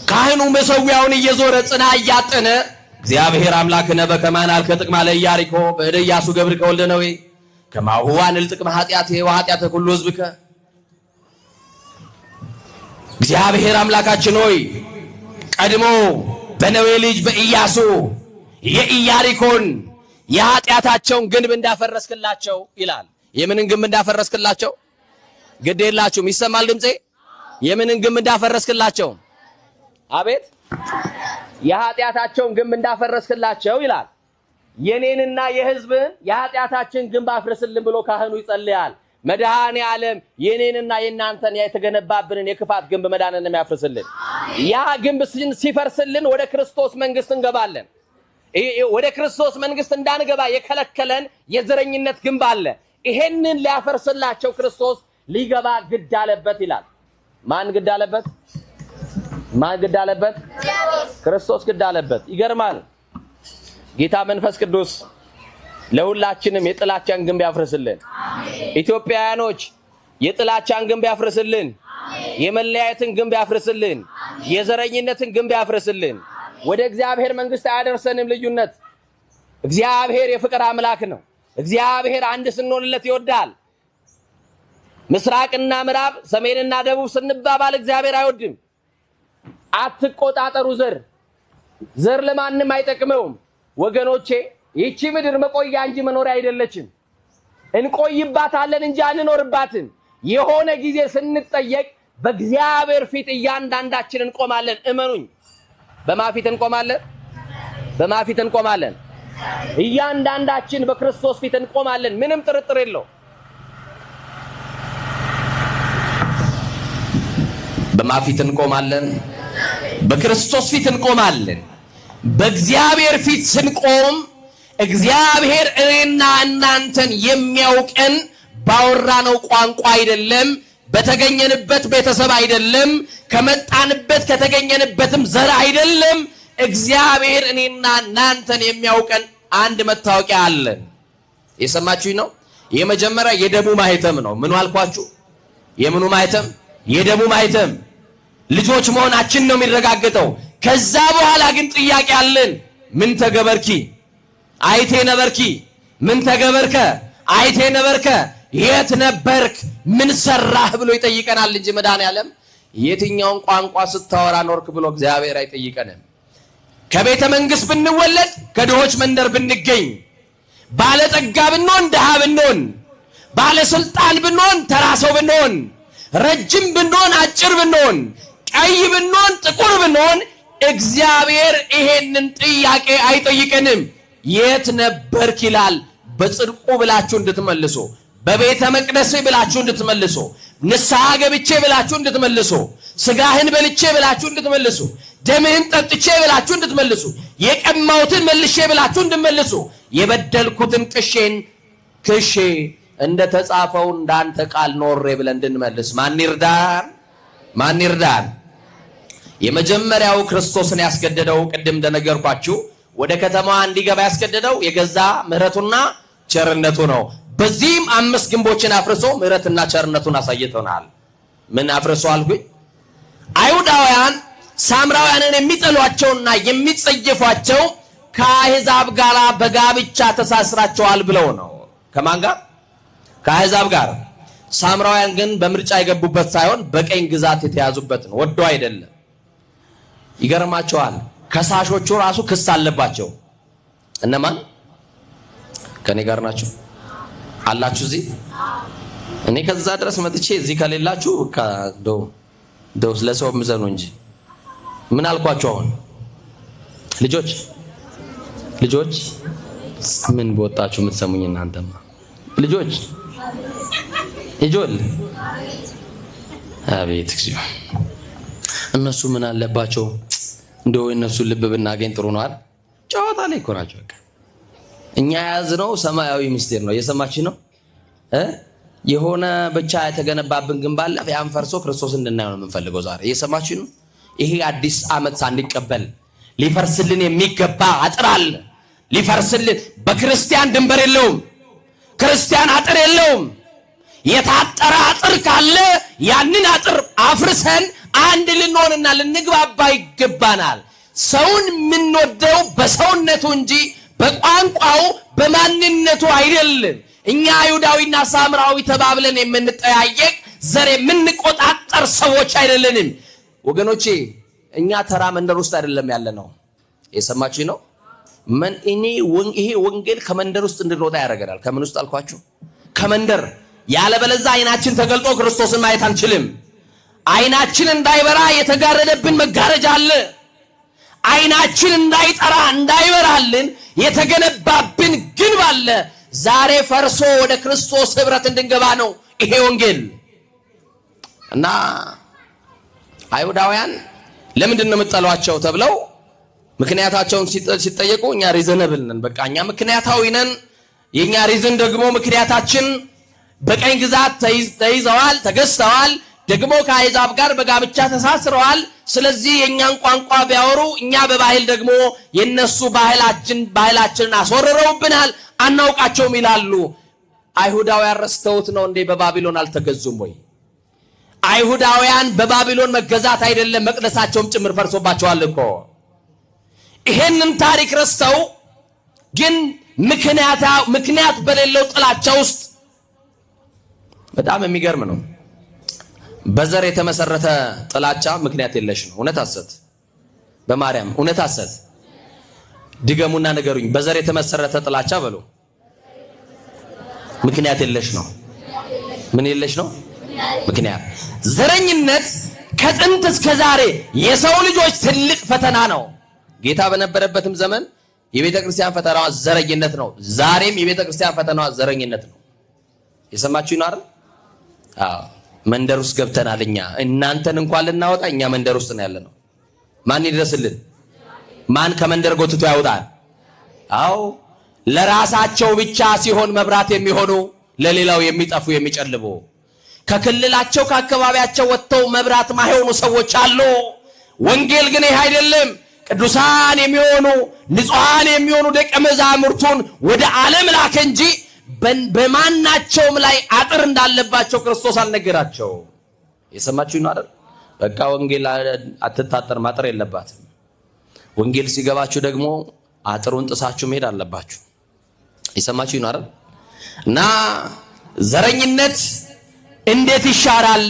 ካህኑ መሰዊያውን እየዞረ ጽና እያጠነ እግዚአብሔር አምላክነ በከማን አልከ ጥቅማ ለኢያሪኮ በእደ ኢያሱ ገብርከ ወልደ ነዌ ከማሁ አንል ጥቅመ ኃጢአት ወኃጢአተ ኩሉ ሕዝብከ። እግዚአብሔር አምላካችን ሆይ ቀድሞ በነዌ ልጅ በኢያሱ የኢያሪኮን የኃጢአታቸውን ግንብ እንዳፈረስክላቸው ይላል። የምንን ግንብ እንዳፈረስክላቸው? ግድ የላችሁም። ይሰማል ድምጼ? የምንን ግንብ እንዳፈረስክላቸው? አቤት የኃጢአታቸውን ግንብ እንዳፈረስክላቸው ይላል። የኔንና የሕዝብን የኃጢአታችን ግንብ አፍርስልን ብሎ ካህኑ ይጸልያል። መድኃኔ ዓለም የኔንና የናንተን የተገነባብንን የክፋት ግንብ መዳንን የሚያፍርስልን። ያ ግንብ ሲፈርስልን ወደ ክርስቶስ መንግስት እንገባለን። ወደ ክርስቶስ መንግስት እንዳንገባ የከለከለን የዘረኝነት ግንብ አለ። ይሄንን ሊያፈርስላቸው ክርስቶስ ሊገባ ግድ አለበት ይላል። ማን ግድ አለበት? ማን ግድ አለበት? ክርስቶስ ግድ አለበት። ይገርማል። ጌታ መንፈስ ቅዱስ ለሁላችንም የጥላቻን ግንብ ያፍርስልን። ኢትዮጵያውያኖች የጥላቻን ግንብ ያፍርስልን። የመለያየትን ግንብ ያፍርስልን። የዘረኝነትን ግንብ ያፍርስልን። ወደ እግዚአብሔር መንግስት አያደርሰንም ልዩነት። እግዚአብሔር የፍቅር አምላክ ነው። እግዚአብሔር አንድ ስንሆንለት ይወዳል። ምስራቅና ምዕራብ ሰሜንና ደቡብ ስንባባል እግዚአብሔር አይወድም። አትቆጣጠሩ። ዘር ለማንም አይጠቅመውም። ወገኖቼ ይቺ ምድር መቆያ እንጂ መኖሪያ አይደለችም። እንቆይባታለን እንጂ አንኖርባትም። የሆነ ጊዜ ስንጠየቅ በእግዚአብሔር ፊት እያንዳንዳችን እንቆማለን። እመኑኝ። በማፊት እንቆማለን። በማፊት እንቆማለን። እያንዳንዳችን በክርስቶስ ፊት እንቆማለን። ምንም ጥርጥር የለው። በማፊት እንቆማለን። በክርስቶስ ፊት እንቆማለን። በእግዚአብሔር ፊት ስንቆም እግዚአብሔር እኔና እናንተን የሚያውቀን ባወራነው ቋንቋ አይደለም፣ በተገኘንበት ቤተሰብ አይደለም፣ ከመጣንበት ከተገኘንበትም ዘር አይደለም። እግዚአብሔር እኔና እናንተን የሚያውቀን አንድ መታወቂያ አለን። የሰማችሁኝ ነው? የመጀመሪያ የደሙ ማህተም ነው። ምን አልኳችሁ? የምኑ ማህተም? የደሙ ማህተም። ልጆች መሆናችን ነው የሚረጋገጠው። ከዛ በኋላ ግን ጥያቄ አለን። ምን ተገበርኪ አይቴ ነበርኪ? ምን ተገበርከ አይቴ ነበርከ? የት ነበርክ? ምን ሰራህ ብሎ ይጠይቀናል እንጂ መድኃኔዓለም የትኛውን ቋንቋ ስታወራ ኖርክ ብሎ እግዚአብሔር አይጠይቀንም። ከቤተ መንግስት ብንወለድ፣ ከድሆች መንደር ብንገኝ፣ ባለጠጋ ብንሆን፣ ድሃ ብንሆን፣ ባለስልጣን ብንሆን፣ ተራ ሰው ብንሆን፣ ረጅም ብንሆን፣ አጭር ብንሆን፣ ቀይ ብንሆን፣ ጥቁር ብንሆን እግዚአብሔር ይሄንን ጥያቄ አይጠይቀንም። የት ነበርክ ይላል። በጽድቁ ብላችሁ እንድትመልሱ፣ በቤተ መቅደስ ብላችሁ እንድትመልሱ፣ ንስሐ ገብቼ ብላችሁ እንድትመልሱ፣ ስጋህን በልቼ ብላችሁ እንድትመልሱ፣ ደምህን ጠጥቼ ብላችሁ እንድትመልሱ፣ የቀማሁትን መልሼ ብላችሁ እንድትመልሱ፣ የበደልኩትን ቅሼን ክሼ እንደተጻፈው እንዳንተ ቃል ኖሬ ብለን እንድንመልስ ማን ይርዳን? ማን ይርዳን? የመጀመሪያው ክርስቶስን ያስገደደው ቅድም እንደነገርኳችሁ ወደ ከተማዋ እንዲገባ ያስገደደው የገዛ ምሕረቱና ቸርነቱ ነው። በዚህም 5 ግንቦችን አፍርሶ ምሕረትና ቸርነቱን አሳይቶናል። ምን አፍርሶ አልኩኝ? አይሁዳውያን ሳምራውያንን የሚጠሏቸውና የሚጸየፏቸው ከአሕዛብ ጋር በጋብቻ ተሳስራቸዋል ብለው ነው። ከማን ጋር? ከአሕዛብ ጋር። ሳምራውያን ግን በምርጫ የገቡበት ሳይሆን በቀኝ ግዛት የተያዙበት ነው። ወደው አይደለም። ይገርማቸዋል። ከሳሾቹ ራሱ ክስ አለባቸው። እነማን? ከኔ ጋር ናችሁ አላችሁ እዚህ? እኔ ከዛ ድረስ መጥቼ እዚህ ከሌላችሁ ደው ለሰው ምዘኑ እንጂ ምን አልኳችሁ? አሁን ልጆች ምን በወጣችሁ የምትሰሙኝ እናንተማ ልጆች ይጆል አቤት እግዚኦ። እነሱ ምን አለባቸው? እንደው እነሱ ልብ ብናገኝ ጥሩ ነው አይደል? ጨዋታ ላይ እኮ ናቸው። በቃ እኛ ያዝነው ሰማያዊ ምስጢር ነው። እየሰማችሁ ነው? የሆነ ብቻ የተገነባብን ግን ባለፈ ያን ፈርሶ ክርስቶስ እንድናየው ነው የምንፈልገው ዛሬ። እየሰማችሁ ነው? ይሄ አዲስ ዓመት ሳንቀበል ሊፈርስልን የሚገባ አጥር አለ። ሊፈርስልን በክርስቲያን ድንበር የለውም። ክርስቲያን አጥር የለውም። የታጠረ አጥር ካለ ያንን አጥር አፍርሰን አንድ ልንሆንና ልንግባባ ይገባናል። ሰውን የምንወደው በሰውነቱ እንጂ በቋንቋው በማንነቱ አይደለም። እኛ አይሁዳዊና ሳምራዊ ተባብለን የምንጠያየቅ ዘር የምንቆጣጠር ሰዎች አይደለንም ወገኖቼ። እኛ ተራ መንደር ውስጥ አይደለም ያለነው። የሰማችሁ ነው? ይሄ ወንጌል ከመንደር ውስጥ እንድንወጣ ያደርገናል። ከምን ውስጥ አልኳችሁ? ከመንደር። ያለበለዚያ አይናችን ተገልጦ ክርስቶስን ማየት አንችልም። አይናችን እንዳይበራ የተጋረደብን መጋረጃ አለ። አይናችን እንዳይጠራ እንዳይበራልን የተገነባብን ግንብ አለ። ዛሬ ፈርሶ ወደ ክርስቶስ ህብረት እንድንገባ ነው ይሄ ወንጌል። እና አይሁዳውያን ለምንድን ነው የምትጠሏቸው ተብለው ምክንያታቸውን ሲጠየቁ እኛ ሪዝነብል ነን፣ በቃ እኛ ምክንያታዊ ነን። የኛ ሪዝን ደግሞ ምክንያታችን በቀኝ ግዛት ተይዘዋል፣ ተገዝተዋል፣ ደግሞ ከአሕዛብ ጋር በጋብቻ ተሳስረዋል። ስለዚህ የኛን ቋንቋ ቢያወሩ እኛ በባህል ደግሞ የነሱ ባህላችንን አስወርረውብናል፣ አናውቃቸውም ይላሉ። አይሁዳውያን ረስተውት ነው እንዴ በባቢሎን አልተገዙም ወይ? አይሁዳውያን በባቢሎን መገዛት አይደለም መቅደሳቸውም ጭምር ፈርሶባቸዋል እኮ። ይሄንን ታሪክ ረስተው ግን ምክንያት በሌለው ጥላቻ ውስጥ በጣም የሚገርም ነው። በዘር የተመሰረተ ጥላቻ ምክንያት የለሽ ነው። እውነት ሐሰት? በማርያም እውነት ሐሰት? ድገሙና ንገሩኝ። በዘር የተመሰረተ ጥላቻ በሉ ምክንያት የለሽ ነው። ምን የለሽ ነው? ምክንያት። ዘረኝነት ከጥንት እስከ ዛሬ የሰው ልጆች ትልቅ ፈተና ነው። ጌታ በነበረበትም ዘመን የቤተ ክርስቲያን ፈተናዋ ዘረኝነት ነው። ዛሬም የቤተ ክርስቲያን ፈተናዋ ዘረኝነት ነው። የሰማችሁ ነው አይደል? አዎ። መንደር ውስጥ ገብተናል እኛ። እናንተን እንኳን ልናወጣ እኛ መንደር ውስጥ ነው ያለነው። ማን ይድረስልን? ማን ከመንደር ጎትቶ ያውጣል? አዎ። ለራሳቸው ብቻ ሲሆን መብራት የሚሆኑ ለሌላው የሚጠፉ የሚጨልቡ፣ ከክልላቸው ከአካባቢያቸው ወጥተው መብራት ማይሆኑ ሰዎች አሉ። ወንጌል ግን ይህ አይደለም። ቅዱሳን የሚሆኑ ንጹሃን የሚሆኑ ደቀ መዛሙርቱን ወደ ዓለም ላከ እንጂ በማናቸውም ላይ አጥር እንዳለባቸው ክርስቶስ አልነገራቸው። የሰማችሁ ነው አይደል? በቃ ወንጌል አትታጠር ማጥር የለባትም። ወንጌል ሲገባችሁ ደግሞ አጥሩን ጥሳችሁ መሄድ አለባችሁ። የሰማችሁ ነው አይደል? እና ዘረኝነት እንዴት ይሻራል?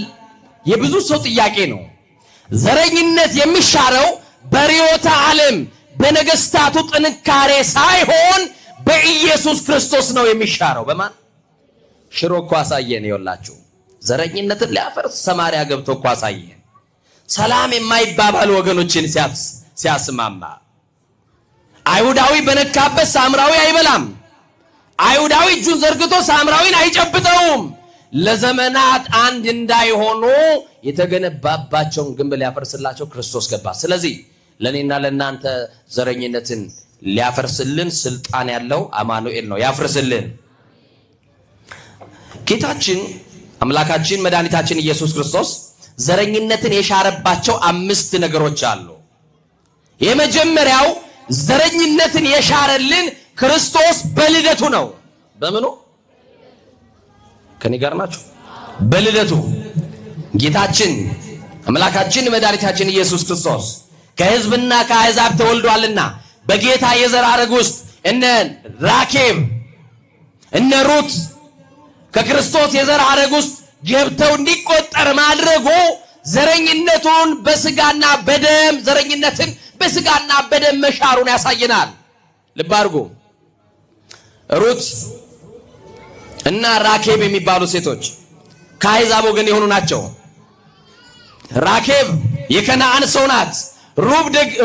የብዙ ሰው ጥያቄ ነው። ዘረኝነት የሚሻረው በርዕዮተ ዓለም በነገስታቱ ጥንካሬ ሳይሆን በኢየሱስ ክርስቶስ ነው የሚሻረው። በማን? ሽሮ እኮ አሳየን። ይኸውላችሁ ዘረኝነትን ሊያፈርስ ሰማርያ ገብቶ እኮ አሳየን። ሰላም የማይባባሉ ወገኖችን ሲያስማማ፣ አይሁዳዊ በነካበት ሳምራዊ አይበላም። አይሁዳዊ እጁን ዘርግቶ ሳምራዊን አይጨብጠውም። ለዘመናት አንድ እንዳይሆኑ የተገነባባቸውን ግንብ ሊያፈርስላቸው ክርስቶስ ገባ። ስለዚህ ለኔና ለናንተ ዘረኝነትን ሊያፈርስልን ስልጣን ያለው አማኑኤል ነው። ያፈርስልን። ጌታችን አምላካችን መድኃኒታችን ኢየሱስ ክርስቶስ ዘረኝነትን የሻረባቸው 5 ነገሮች አሉ። የመጀመሪያው ዘረኝነትን የሻረልን ክርስቶስ በልደቱ ነው። በምኑ? ከኔ ጋር ናችሁ? በልደቱ ጌታችን አምላካችን መድኃኒታችን ኢየሱስ ክርስቶስ ከሕዝብና ከአሕዛብ ተወልዷልና በጌታ የዘር ሐረግ ውስጥ እነ ራኬብ እነ ሩት ከክርስቶስ የዘር ሐረግ ውስጥ ገብተው እንዲቆጠር ማድረጉ ዘረኝነቱን በስጋና በደም ዘረኝነትን በስጋና በደም መሻሩን ያሳየናል። ልብ አድርጉ። ሩት እና ራኬብ የሚባሉ ሴቶች ከአሕዛብ ወገን የሆኑ ናቸው። ራኬብ የከነዓን ሰው ናት።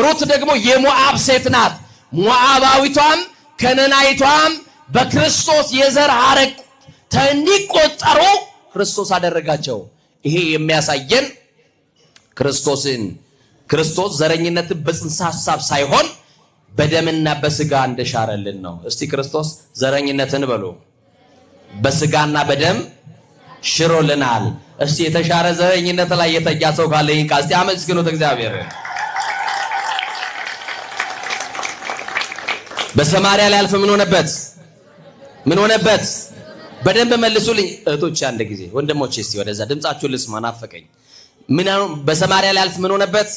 ሩት ደግሞ የሞዓብ ሴት ናት። ሞዓባዊቷም ከነናይቷም በክርስቶስ የዘር ሐረግ እንዲቆጠሩ ክርስቶስ አደረጋቸው። ይሄ የሚያሳየን ክርስቶስ ዘረኝነትን በጽንሰ ሐሳብ ሳይሆን በደምና በስጋ እንደሻረልን ነው። እስቲ ክርስቶስ ዘረኝነትን በሉ በስጋና በደም ሽሮልናል። እስቲ የተሻረ ዘረኝነት ላይ የተኛ ሰው ካለ ይንካ። እስቲ አመስግኑት እግዚአብሔር። በሰማርያ ላይ አልፈ ምን ሆነበት? በደንብ መልሱልኝ እህቶች፣ አንድ ጊዜ ወንድሞቼ፣ እስቲ ወደዛ ድምጻችሁን ልስማ፣ ናፈቀኝ። በሰማርያ ላይ አልፍ ምን ሆነበት?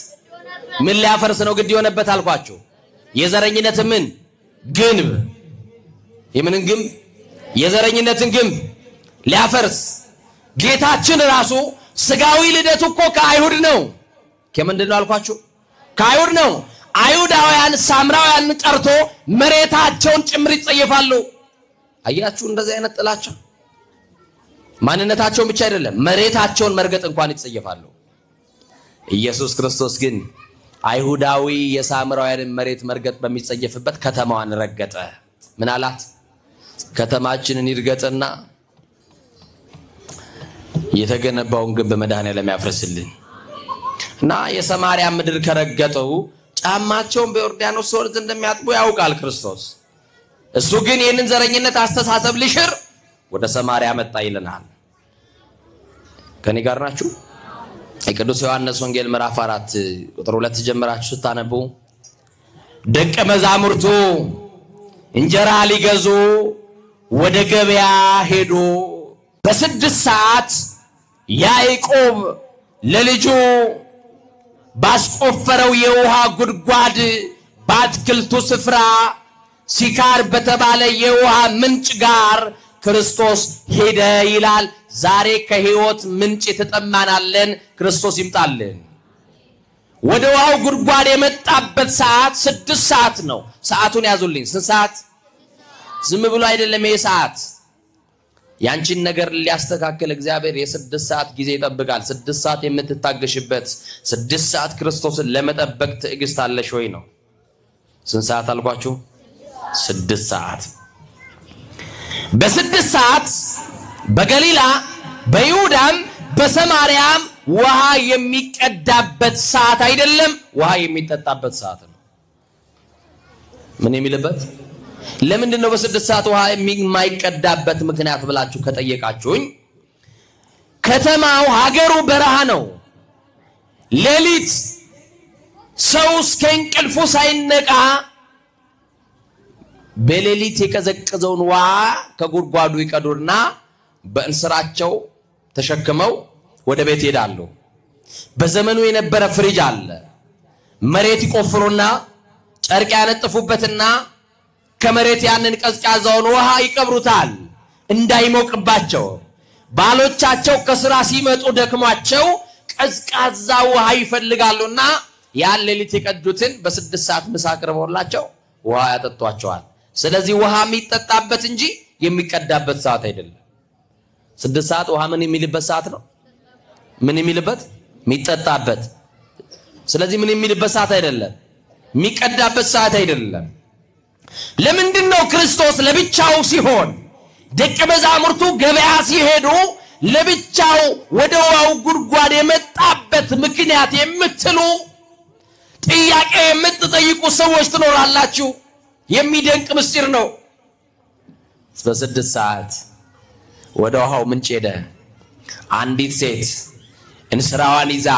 ምን ሊያፈርስ ነው ግድ የሆነበት አልኳችሁ? የዘረኝነት ምን ግንብ? የምንን ግንብ? የዘረኝነትን ግንብ ሊያፈርስ። ጌታችን ራሱ ስጋዊ ልደቱ እኮ ከአይሁድ ነው። ከምንድን ነው አልኳችሁ? ከአይሁድ ነው። አይሁዳውያን ሳምራውያን ጠርቶ መሬታቸውን ጭምር ይጸየፋሉ። አያችሁ፣ እንደዚህ አይነት ጥላቻ ማንነታቸውን ብቻ አይደለም መሬታቸውን መርገጥ እንኳን ይጸየፋሉ። ኢየሱስ ክርስቶስ ግን አይሁዳዊ የሳምራውያንን መሬት መርገጥ በሚጸየፍበት ከተማዋን ረገጠ። ምን አላት? ከተማችንን ይርገጥና የተገነባውን ግንብ መድኃኔዓለም ያፍርስልን። እና የሰማርያ ምድር ከረገጠው ጫማቸውን በዮርዳኖስ ወንዝ እንደሚያጥቡ ያውቃል ክርስቶስ። እሱ ግን ይህንን ዘረኝነት አስተሳሰብ ሊሽር ወደ ሰማርያ መጣ ይለናል። ከኔ ጋር ናችሁ? የቅዱስ ዮሐንስ ወንጌል ምዕራፍ 4 ቁጥር 2 ጀምራችሁ ስታነቡ ደቀ መዛሙርቱ እንጀራ ሊገዙ ወደ ገበያ ሄዱ። በ6 ሰዓት ያዕቆብ ለልጁ ባስቆፈረው የውሃ ጉድጓድ በአትክልቱ ስፍራ ሲካር በተባለ የውሃ ምንጭ ጋር ክርስቶስ ሄደ ይላል። ዛሬ ከሕይወት ምንጭ የተጠማናለን፣ ክርስቶስ ይምጣልን። ወደ ውሃው ጉድጓድ የመጣበት ሰዓት 6 ሰዓት ነው። ሰዓቱን ያዙልኝ። ስንት ሰዓት? ዝም ብሎ አይደለም ይሄ ሰዓት። ያንቺን ነገር ሊያስተካክል እግዚአብሔር የ6 ሰዓት ጊዜ ይጠብቃል። 6 ሰዓት የምትታገሽበት 6 ሰዓት ክርስቶስን ለመጠበቅ ትዕግስት አለሽ ወይ ነው። ስንት ሰዓት አልኳችሁ? 6 ሰዓት። በ6 ሰዓት በገሊላ በይሁዳም በሰማርያም ውሃ የሚቀዳበት ሰዓት አይደለም፣ ውሃ የሚጠጣበት ሰዓት ነው። ምን የሚልበት? ለምንድን ነው በ6 ሰዓት ውሃ የማይቀዳበት ምክንያት ብላችሁ ከጠየቃችሁኝ፣ ከተማው ሀገሩ በረሃ ነው። ሌሊት ሰው እስከ እንቅልፉ ሳይነቃ በሌሊት የቀዘቀዘውን ውሃ ከጉድጓዱ ይቀዱና በእንስራቸው ተሸክመው ወደ ቤት ይሄዳሉ። በዘመኑ የነበረ ፍሪጅ አለ። መሬት ይቆፍሩና ጨርቅ ያነጥፉበትና ከመሬት ያንን ቀዝቃዛውን ውሃ ይቀብሩታል እንዳይሞቅባቸው። ባሎቻቸው ከስራ ሲመጡ ደክሟቸው ቀዝቃዛ ውሃ ይፈልጋሉና ያን ሌሊት የቀዱትን በ6 ሰዓት ምሳ አቅርበውላቸው ውሃ ያጠጧቸዋል። ስለዚህ ውሃ የሚጠጣበት እንጂ የሚቀዳበት ሰዓት አይደለም። 6 ሰዓት ውሃ ምን የሚልበት ሰዓት ነው? ምን የሚልበት? የሚጠጣበት። ስለዚህ ምን የሚልበት ሰዓት አይደለም፣ የሚቀዳበት ሰዓት አይደለም። ለምንድን ነው ክርስቶስ ለብቻው ሲሆን ደቀ መዛሙርቱ ገበያ ሲሄዱ ለብቻው ወደ ውሃው ጉድጓድ የመጣበት ምክንያት የምትሉ ጥያቄ የምትጠይቁ ሰዎች ትኖራላችሁ። የሚደንቅ ምስጢር ነው። በ6 ሰዓት ወደ ውሃው ምንጭ ሄደ። አንዲት ሴት እንስራዋን ይዛ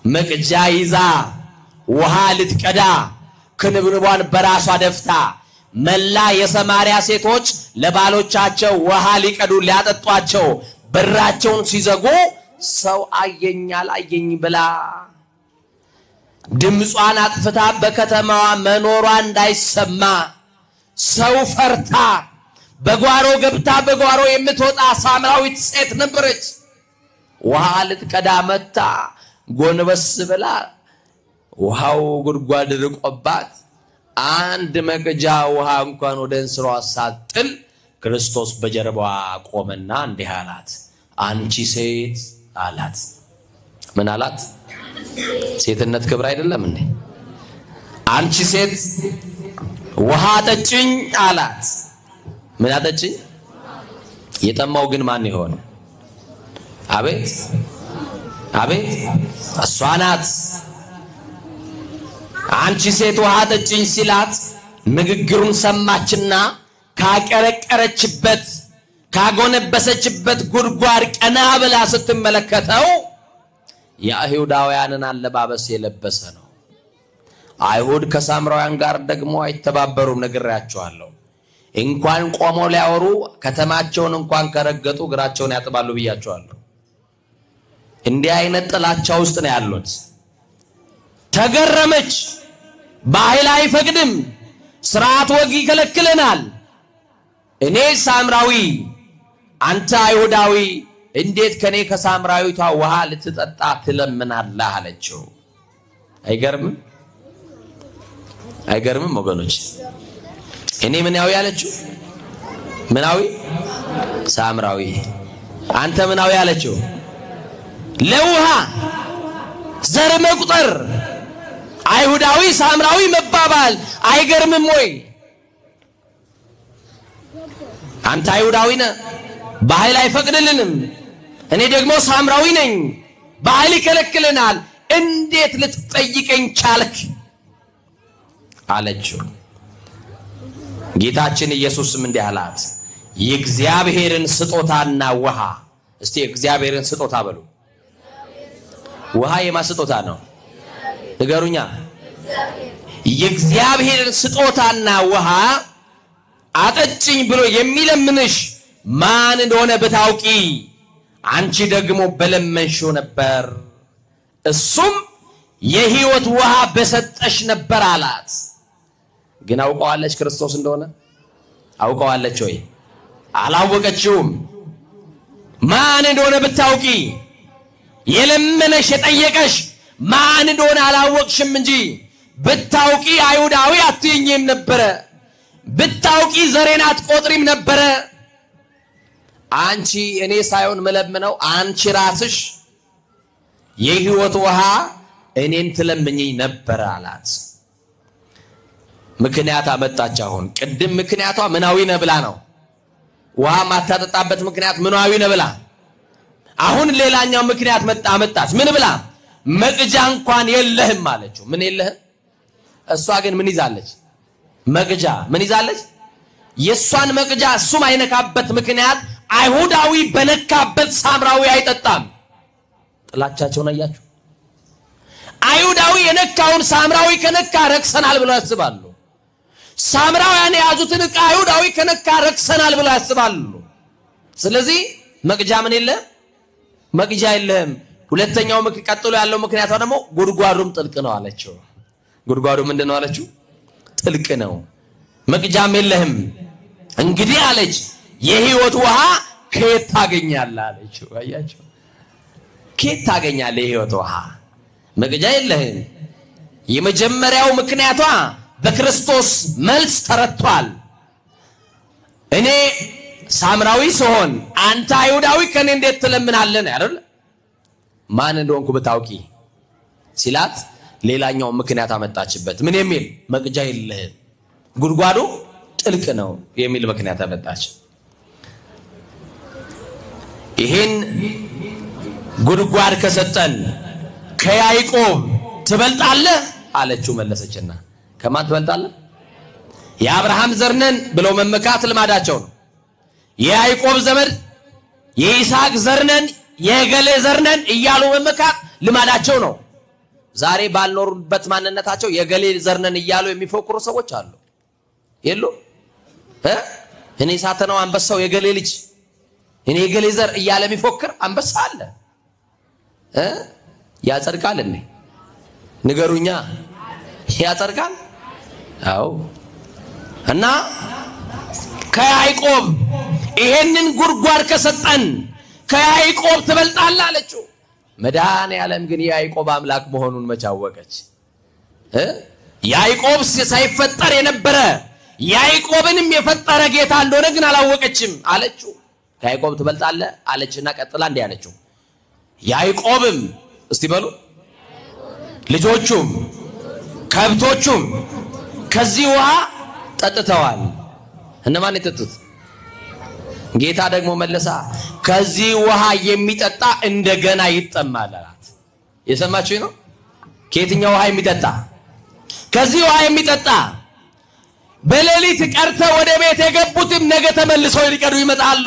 መቅጃ ይዛ ውሃ ልትቀዳ ክንብንቧን በራሷ ደፍታ መላ የሰማርያ ሴቶች ለባሎቻቸው ውሃ ሊቀዱ ሊያጠጧቸው በራቸውን ሲዘጉ ሰው አየኝ አላየኝ ብላ ድምጿን አጥፍታ በከተማዋ መኖሯ እንዳይሰማ ሰው ፈርታ በጓሮ ገብታ በጓሮ የምትወጣ ሳምራዊት ሴት ነበረች። ውሃ ልትቀዳ መጣ። ጎንበስ ብላ ውሃው ጉድጓድ ርቆባት አንድ መቅጃ ውሃ እንኳን ወደ እንስራዋ ሳጥል ክርስቶስ በጀርባዋ ቆመና እንዲህ አላት፣ አንቺ ሴት አላት። ምን አላት? ሴትነት ክብር አይደለም እንዴ? አንቺ ሴት ውሃ ጠጭኝ አላት። ምን አጠጭኝ? የጠማው ግን ማን ይሆን? አቤት አቤት፣ እሷ ናት። አንቺ ሴት ውሃ ጠጭኝ ሲላት ንግግሩን ሰማችና ካቀረቀረችበት ካጎነበሰችበት ጉድጓድ ቀና ብላ ስትመለከተው የአይሁዳውያንን አለባበስ የለበሰ ነው። አይሁድ ከሳምራውያን ጋር ደግሞ አይተባበሩም። ነግሬያቸዋለሁ። እንኳን ቆመው ሊያወሩ ከተማቸውን እንኳን ከረገጡ እግራቸውን ያጥባሉ ብያቸዋለሁ። እንዲህ አይነት ጥላቻ ውስጥ ነው ያሉት። ተገረመች። ባህል አይፈቅድም፣ ስርዓት ወግ ይከለክለናል። እኔ ሳምራዊ አንተ አይሁዳዊ እንዴት ከኔ ከሳምራዊቷ ውሃ ልትጠጣ ትለምናለህ አለችው። አይገርምም? አይገርምም ወገኖች? እኔ ምናዊ አለችው። ምናዊ? ሳምራዊ። አንተ ምናዊ አለችው። ለውሃ ዘር መቁጠር አይሁዳዊ ሳምራዊ መባባል አይገርምም ወይ? አንተ አይሁዳዊ ነህ፣ ባህል አይፈቅድልንም። እኔ ደግሞ ሳምራዊ ነኝ፣ ባህል ይከለክለናል። እንዴት ልትጠይቀኝ ቻልክ አለችው። ጌታችን ኢየሱስም እንዲህ አላት፣ የእግዚአብሔርን ስጦታና ውሃ። እስቲ እግዚአብሔርን ስጦታ በሉ። ውሃ የማን ስጦታ ነው? ንገሩኛ። የእግዚአብሔርን ስጦታና ውሃ አጠጭኝ ብሎ የሚለምንሽ ማን እንደሆነ ብታውቂ አንቺ ደግሞ በለመንሽው ነበር፣ እሱም የሕይወት ውሃ በሰጠሽ ነበር አላት። ግን አውቀዋለች ክርስቶስ እንደሆነ? አውቀዋለች ወይ? አላወቀችውም። ማን እንደሆነ ብታውቂ የለመነሽ የጠየቀሽ ማን እንደሆነ አላወቅሽም እንጂ ብታውቂ አይሁዳዊ አትይኝም ነበረ፣ ብታውቂ ዘሬን አትቆጥሪም ነበረ። አንቺ እኔ ሳይሆን መለምነው አንቺ ራስሽ የሕይወት ውሃ እኔን ትለምኝኝ ነበር አላት። ምክንያት አመጣች። አሁን ቅድም ምክንያቷ ምናዊ ነው ብላ ነው። ውሃ ማታጠጣበት ምክንያት ምናዊ ነው ብላ። አሁን ሌላኛው ምክንያት አመጣች። ምን ብላ? መቅጃ እንኳን የለህም አለችው። ምን የለህም? እሷ ግን ምን ይዛለች? መቅጃ። ምን ይዛለች? የሷን መቅጃ እሱም አይነካበት ምክንያት አይሁዳዊ በነካበት ሳምራዊ አይጠጣም። ጥላቻቸውን አያችሁ? አይሁዳዊ የነካውን ሳምራዊ ከነካ ረክሰናል ብለው ያስባሉ። ሳምራውያን የያዙትን ዕቃ አይሁዳዊ ከነካ ረክሰናል ብለው ያስባሉ። ስለዚህ መቅጃ ምን የለ? መቅጃ የለህም። ሁለተኛው ቀጥሎ ያለው ምክንያቷ ደግሞ ጉድጓዱም ጥልቅ ነው አለችው። ጉድጓዱ ምንድን ነው አለችው? ጥልቅ ነው። መቅጃም የለህም። እንግዲህ አለች የሕይወት ውሃ ከየት ታገኛለህ አለችው። አያችሁ? ከየት ታገኛለህ የሕይወት ውሃ? መቅጃ የለህም። የመጀመሪያው ምክንያቷ በክርስቶስ መልስ ተረቷል። እኔ ሳምራዊ ስሆን አንተ አይሁዳዊ ከኔ እንዴት ትለምናለህ አይደል? ማን እንደሆንኩ ብታውቂ ሲላት ሌላኛው ምክንያት አመጣችበት። ምን የሚል? መቅጃ የለህም፣ ጉድጓዱ ጥልቅ ነው የሚል ምክንያት አመጣች። ይሄን ጉድጓድ ከሰጠን ከያዕቆብ ትበልጣለህ አለችው። መለሰችና ከማን ትበልጣለህ? የአብርሃም ዘር ነን ብለው መመካት ልማዳቸው ነው። የያዕቆብ ዘመድ የይስሐቅ ዘር ነን የገሌ ዘር ነን እያሉ መመካት ልማዳቸው ነው። ዛሬ ባልኖሩበት ማንነታቸው የገሌ ዘር ነን እያሉ የሚፎክሩ ሰዎች አሉ። የሉ? እኔ ሳተናው አንበሳው የገሌ ልጅ እኔ የገሌ ዘር እያለ የሚፎክር አንበሳ አለ። ያጸድቃል እንዴ? ንገሩኛ። ያጸድቃል? አዎ። እና ከያዕቆብ ይሄንን ጉድጓድ ከሰጠን ከያዕቆብ ትበልጣለህ አለችው። መድኃኔዓለም ግን የያዕቆብ አምላክ መሆኑን መች አወቀች? ያዕቆብ ሳይፈጠር የነበረ ያዕቆብንም የፈጠረ ጌታ እንደሆነ ግን አላወቀችም አለችው። ከያዕቆብ ትበልጣለህ አለችና ቀጥላ እንዲህ አለችው፣ ያዕቆብም እስቲ በሉ ልጆቹም ከብቶቹም ከዚህ ውሃ ጠጥተዋል። እነማን የጠጡት? ጌታ ደግሞ መለሳ፣ ከዚህ ውሃ የሚጠጣ እንደገና ይጠማል አላት። የሰማችሁ ነው? ከየትኛው ውሃ የሚጠጣ? ከዚህ ውሃ የሚጠጣ። በሌሊት ቀርተው ወደ ቤት የገቡትም ነገ ተመልሰው ሊቀዱ ይመጣሉ።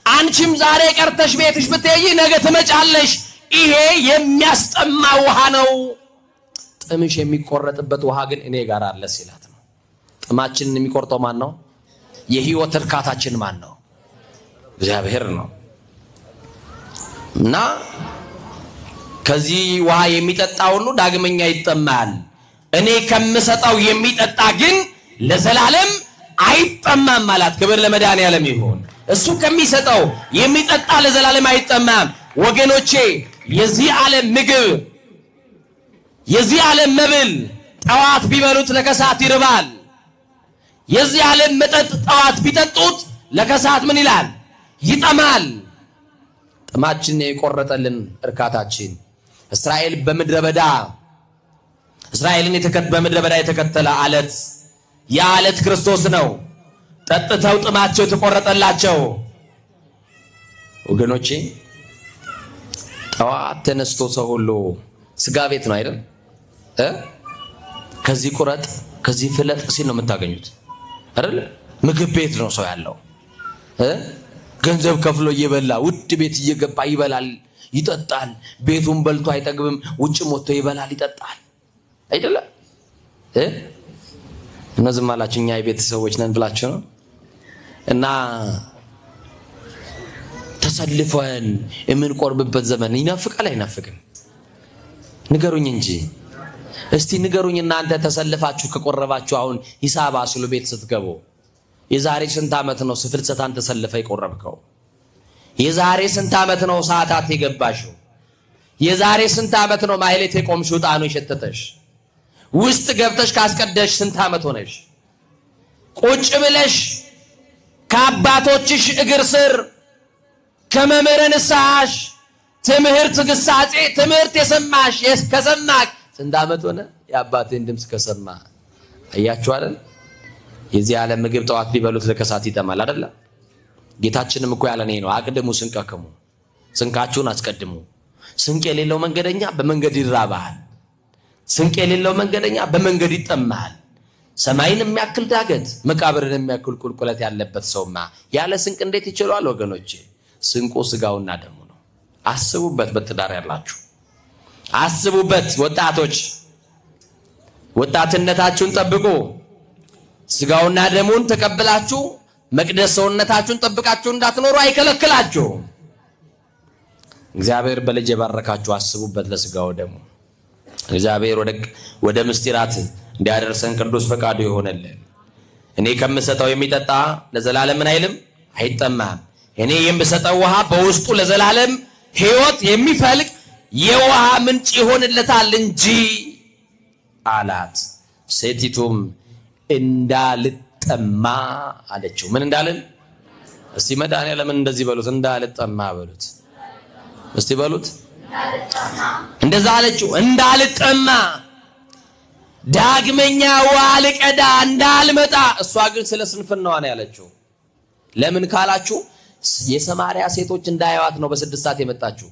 አንቺም ዛሬ ቀርተሽ ቤትሽ ብትሄጂ ነገ ትመጫለሽ። ይሄ የሚያስጠማ ውሃ ነው። ጥምሽ የሚቆረጥበት ውሃ ግን እኔ ጋር አለ ሲላት ነው። ጥማችንን የሚቆርጠው ማን ነው? የህይወት እርካታችን ማን ነው? እግዚአብሔር ነው። እና ከዚህ ውሃ የሚጠጣ ሁሉ ዳግመኛ ይጠማል። እኔ ከምሰጠው የሚጠጣ ግን ለዘላለም አይጠማም አላት። ክብር ለመድኃኔዓለም ይሁን። እሱ ከሚሰጠው የሚጠጣ ለዘላለም አይጠማም። ወገኖቼ የዚህ ዓለም ምግብ የዚህ ዓለም መብል ጠዋት ቢበሉት ለከሳት ይርባል። የዚህ ዓለም መጠጥ ጠዋት ቢጠጡት ለከሳት ምን ይላል? ይጠማል። ጥማችን የቆረጠልን እርካታችን። እስራኤልን በምድረ በዳ የተከተለ አለት፣ ያ አለት ክርስቶስ ነው። ጠጥተው ጥማቸው የተቆረጠላቸው ወገኖቼ፣ ጠዋት ተነስቶ ሰው ሁሉ ስጋ ቤት ነው አይደል? ከዚህ ቁረጥ ከዚህ ፍለጥ ሲል ነው የምታገኙት አይደል? ምግብ ቤት ነው ሰው ያለው። ገንዘብ ከፍሎ እየበላ ውድ ቤት እየገባ ይበላል ይጠጣል። ቤቱን በልቶ አይጠግብም፣ ውጭ ሞቶ ይበላል ይጠጣል አይደለ? እነዚህ ማላችሁ እኛ የቤት ሰዎች ነን ብላችሁ ነው። እና ተሰልፈን የምንቆርብበት ዘመን ይናፍቃል አይናፍቅም? ንገሩኝ እንጂ እስቲ ንገሩኝ። እናንተ ተሰልፋችሁ ከቆረባችሁ አሁን ሂሳብ አስሉ። ቤት ስትገቡ የዛሬ ስንት ዓመት ነው ፍልሰታን ተሰልፈ የቆረብከው? የዛሬ ስንት ዓመት ነው ሰዓታት የገባሽው? የዛሬ ስንት ዓመት ነው ማህሌት የቆምሽው? ጣኑ የሸተተሽ ውስጥ ገብተሽ ካስቀደሽ ስንት ዓመት ሆነሽ? ቁጭ ብለሽ ከአባቶችሽ እግር ስር ከመምህረ ንስሐሽ ትምህርት ግሳጼ ትምህርት የሰማሽ ከሰማክ ስንት ዓመት ሆነ? የአባቴን ድምፅ ከሰማ አያችሁ አይደል? የዚህ ዓለም ምግብ ጠዋት ቢበሉት ለከሳት ይጠማል አይደል? ጌታችንም እኮ ያለኔ ነው። አቅድሙ ስንቀክሙ፣ ስንቃችሁን አስቀድሙ። ስንቅ የሌለው መንገደኛ በመንገድ ይራባል። ስንቅ የሌለው መንገደኛ በመንገድ ይጠማል። ሰማይን የሚያክል ዳገት መቃብርን የሚያክል ቁልቁለት ያለበት ሰውማ ያለ ስንቅ እንዴት ይችላል? ወገኖቼ ስንቁ ስጋውና ደሙ ነው። አስቡበት። በትዳር ያላችሁ አስቡበት። ወጣቶች ወጣትነታችሁን ጠብቁ። ስጋውና ደሙን ተቀብላችሁ መቅደስ ሰውነታችሁን ጠብቃችሁ እንዳትኖሩ አይከለክላችሁ። እግዚአብሔር በልጅ የባረካችሁ አስቡበት። ለስጋው ደሙ እግዚአብሔር ወደ ምስጢራት እንዲያደርሰን ቅዱስ ፈቃዱ ይሆነልን። እኔ ከምሰጠው የሚጠጣ ለዘላለም ምን አይልም? አይጠማም። እኔ የምሰጠው ውሃ በውስጡ ለዘላለም ሕይወት የሚፈልቅ የውሃ ምንጭ ይሆንለታል እንጂ አላት። ሴቲቱም እንዳልጠማ አለችው። ምን እንዳልን? እስቲ መድኃኔዓለምን እንደዚህ በሉት፣ እንዳልጠማ በሉት እስቲ በሉት። እንደዛ አለችው፣ እንዳልጠማ ዳግመኛ ውሃ ልቀዳ እንዳልመጣ። እሷ ግን ስለ ስንፍናዋ ነው ያለችው። ለምን ካላችሁ የሰማርያ ሴቶች እንዳያዋት ነው በ6 ሰዓት የመጣችው።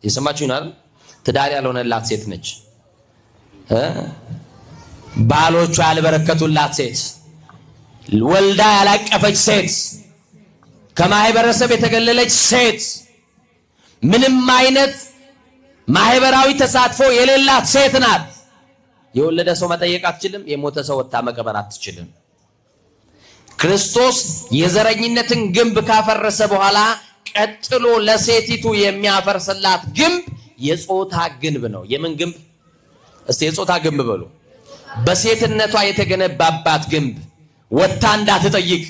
የሰማችሁ ይናል። ትዳር ያልሆነላት ሴት ነች። ባሎቿ ያልበረከቱላት ሴት፣ ወልዳ ያላቀፈች ሴት፣ ከማህበረሰብ የተገለለች ሴት፣ ምንም አይነት ማህበራዊ ተሳትፎ የሌላት ሴት ናት። የወለደ ሰው መጠየቅ አትችልም። የሞተ ሰው ወጣ መቀበር አትችልም። ክርስቶስ የዘረኝነትን ግንብ ካፈረሰ በኋላ ቀጥሎ ለሴቲቱ የሚያፈርስላት ግንብ የጾታ ግንብ ነው። የምን ግንብ? እስቲ የጾታ ግንብ በሉ። በሴትነቷ የተገነባባት ግንብ ወጣ እንዳትጠይቅ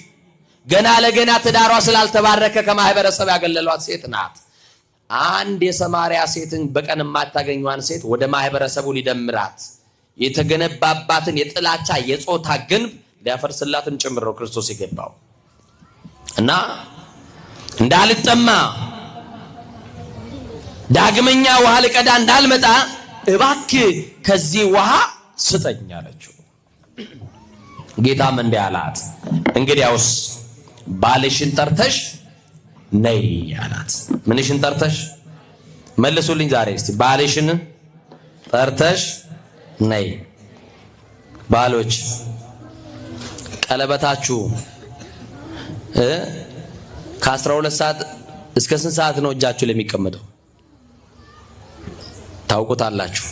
ገና ለገና ትዳሯ ስላልተባረከ ከማህበረሰብ ያገለሏት ሴት ናት። አንድ የሰማርያ ሴትን በቀን የማታገኟን ሴት ወደ ማህበረሰቡ ሊደምራት የተገነባባትን የጥላቻ የጾታ ግንብ ሊያፈርስላትን ጭምር ነው ክርስቶስ የገባው እና እንዳልጠማ ዳግመኛ ውሃ ልቀዳ እንዳልመጣ እባክህ ከዚህ ውሃ ስጠኝ አለችው። ጌታም እንዲህ አላት፣ እንግዲያውስ ባልሽን ጠርተሽ ነይ አላት። ምንሽን ጠርተሽ? መልሱልኝ ዛሬ እስቲ። ባልሽን ጠርተሽ ነይ። ባሎች ቀለበታችሁ ከ12 ሰዓት እስከ ስንት ሰዓት ነው እጃችሁ ለሚቀመጠው? ታውቁታላችሁ።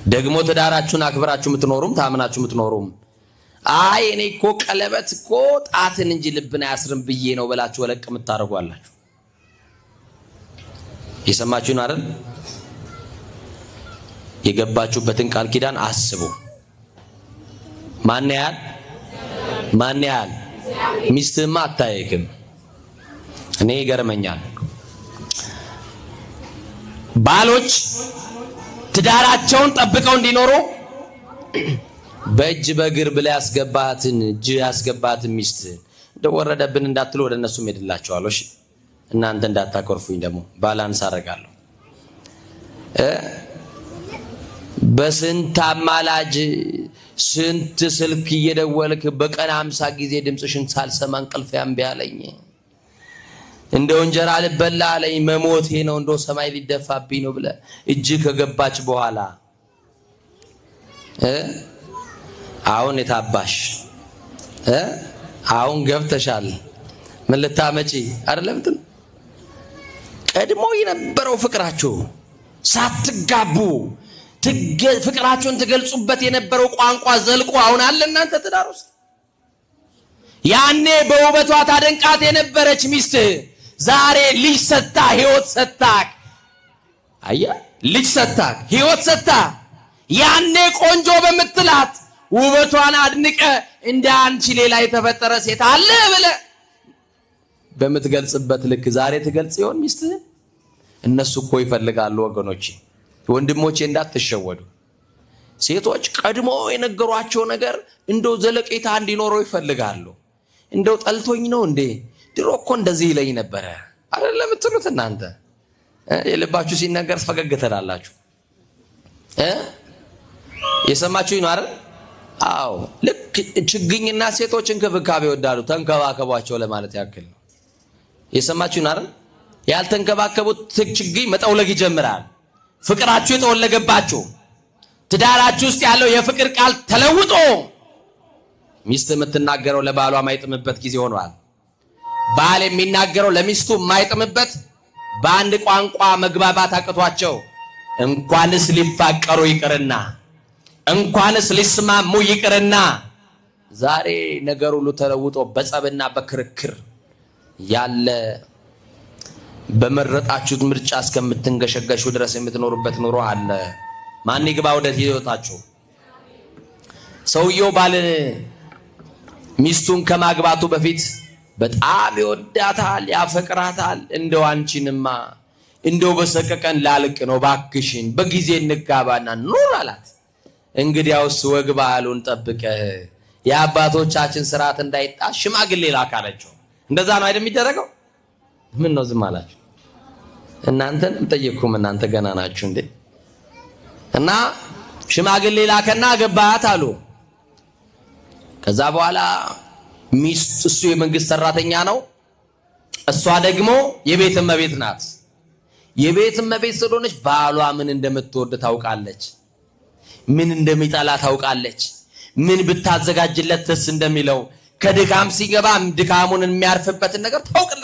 ደግሞ ትዳራችሁን አክብራችሁ የምትኖሩም ታምናችሁ የምትኖሩም አይ እኔ እኮ ቀለበት እኮ ጣትን እንጂ ልብን አያስርም ብዬ ነው ብላችሁ ወለቅ የምታደርጓላችሁ። የሰማችሁን አይደል? የገባችሁበትን ቃል ኪዳን አስቡ። ማን ያህል ሚስትህማ አታየክም። እኔ ይገርመኛል ባሎች ትዳራቸውን ጠብቀው እንዲኖሩ በእጅ በእግር ብለ ያስገባትን እጅ ያስገባትን ሚስት እንደወረደብን እንዳትሉ ወደ እነሱ ሄድላቸዋለሁ። እሺ እናንተ እንዳታኮርፉኝ ደግሞ ባላንስ አደርጋለሁ። በስንት አማላጅ ስንት ስልክ እየደወልክ በቀን 50 ጊዜ ድምጽሽን ሳልሰማ እንቅልፍ ያምቢ አለኝ። እንደው እንጀራ ልበላ አለኝ መሞቴ ነው እንደው ሰማይ ሊደፋብኝ ነው ብለ እጅ ከገባች በኋላ አሁን የታባሽ አሁን ገብተሻል ምን ልታመጪ አይደለም? ቀድሞ የነበረው ፍቅራችሁ ሳትጋቡ ፍቅራችሁን ትገልጹበት የነበረው ቋንቋ ዘልቆ አሁን አለ እናንተ ትዳር ውስጥ። ያኔ በውበቷ ታደንቃት የነበረች ሚስት ዛሬ ልጅ ሰጣ ህይወት ሰጣክ። አያ ልጅ ሰጣክ ህይወት ሰጣ። ያኔ ቆንጆ በምትላት ውበቷን አድንቀ እንደ አንቺ ሌላ የተፈጠረ ሴት አለ ብለ በምትገልጽበት ልክ ዛሬ ትገልጽ ይሆን ሚስት? እነሱ እኮ ይፈልጋሉ ወገኖቼ፣ ወንድሞቼ እንዳትሸወዱ። ሴቶች ቀድሞ የነገሯቸው ነገር እንደው ዘለቄታ እንዲኖረው ይፈልጋሉ። እንደው ጠልቶኝ ነው እንዴ ድሮ እኮ እንደዚህ ይለኝ ነበረ አይደለም የምትሉት እናንተ። የልባችሁ ሲነገር ፈገግ ትላላችሁ። የሰማችሁኝ ነው አይደል? አዎ ልክ ችግኝና ሴቶች እንክብካቤ ይወዳሉ። ተንከባከቧቸው ለማለት ያክል ነው። የሰማችሁኝ አይደል? ያልተንከባከቡት ችግኝ መጠውለግ ይጀምራል። ፍቅራችሁ የተወለገባችሁ ትዳራችሁ ውስጥ ያለው የፍቅር ቃል ተለውጦ ሚስት የምትናገረው ለባሏ ማይጥምበት ጊዜ ሆኗል። ባል የሚናገረው ለሚስቱ ማይጥምበት በአንድ ቋንቋ መግባባት አቅቷቸው እንኳንስ ሊፋቀሩ ይቅርና እንኳንስ ሊስማሙ ይቅርና ዛሬ ነገር ሁሉ ተለውጦ በጸብና በክርክር ያለ በመረጣችሁት ምርጫ እስከምትንገሸገሹ ድረስ የምትኖሩበት ኑሮ አለ። ማን ይግባ ወደ ህይወታችሁ? ሰውየው ባል ሚስቱን ከማግባቱ በፊት በጣም ይወዳታል፣ ያፈቅራታል። እንደው አንቺንማ እንደው በሰቀቀን ላልቅ ነው ባክሽን በጊዜ እንጋባና ኑር አላት። እንግዲያውስ ወግ ባህሉን ጠብቀህ የአባቶቻችን ስርዓት እንዳይጣስ ሽማግሌ ላክ አለችው። እንደዛ ነው አይደል የሚደረገው? ምን ነው ዝም አላችሁ? እናንተን ጠየቅኩም፣ እናንተ ገና ናችሁ እንዴ? እና ሽማግሌ ላከና ገባት አሉ። ከዛ በኋላ ሚስት እሱ የመንግስት ሰራተኛ ነው፣ እሷ ደግሞ የቤት እመቤት ናት። የቤት እመቤት ስለሆነች ባሏ ምን እንደምትወድ ታውቃለች፣ ምን እንደሚጠላ ታውቃለች፣ ምን ብታዘጋጅለት ደስ እንደሚለው ከድካም ሲገባ ድካሙን የሚያርፍበትን ነገር ታውቃለች።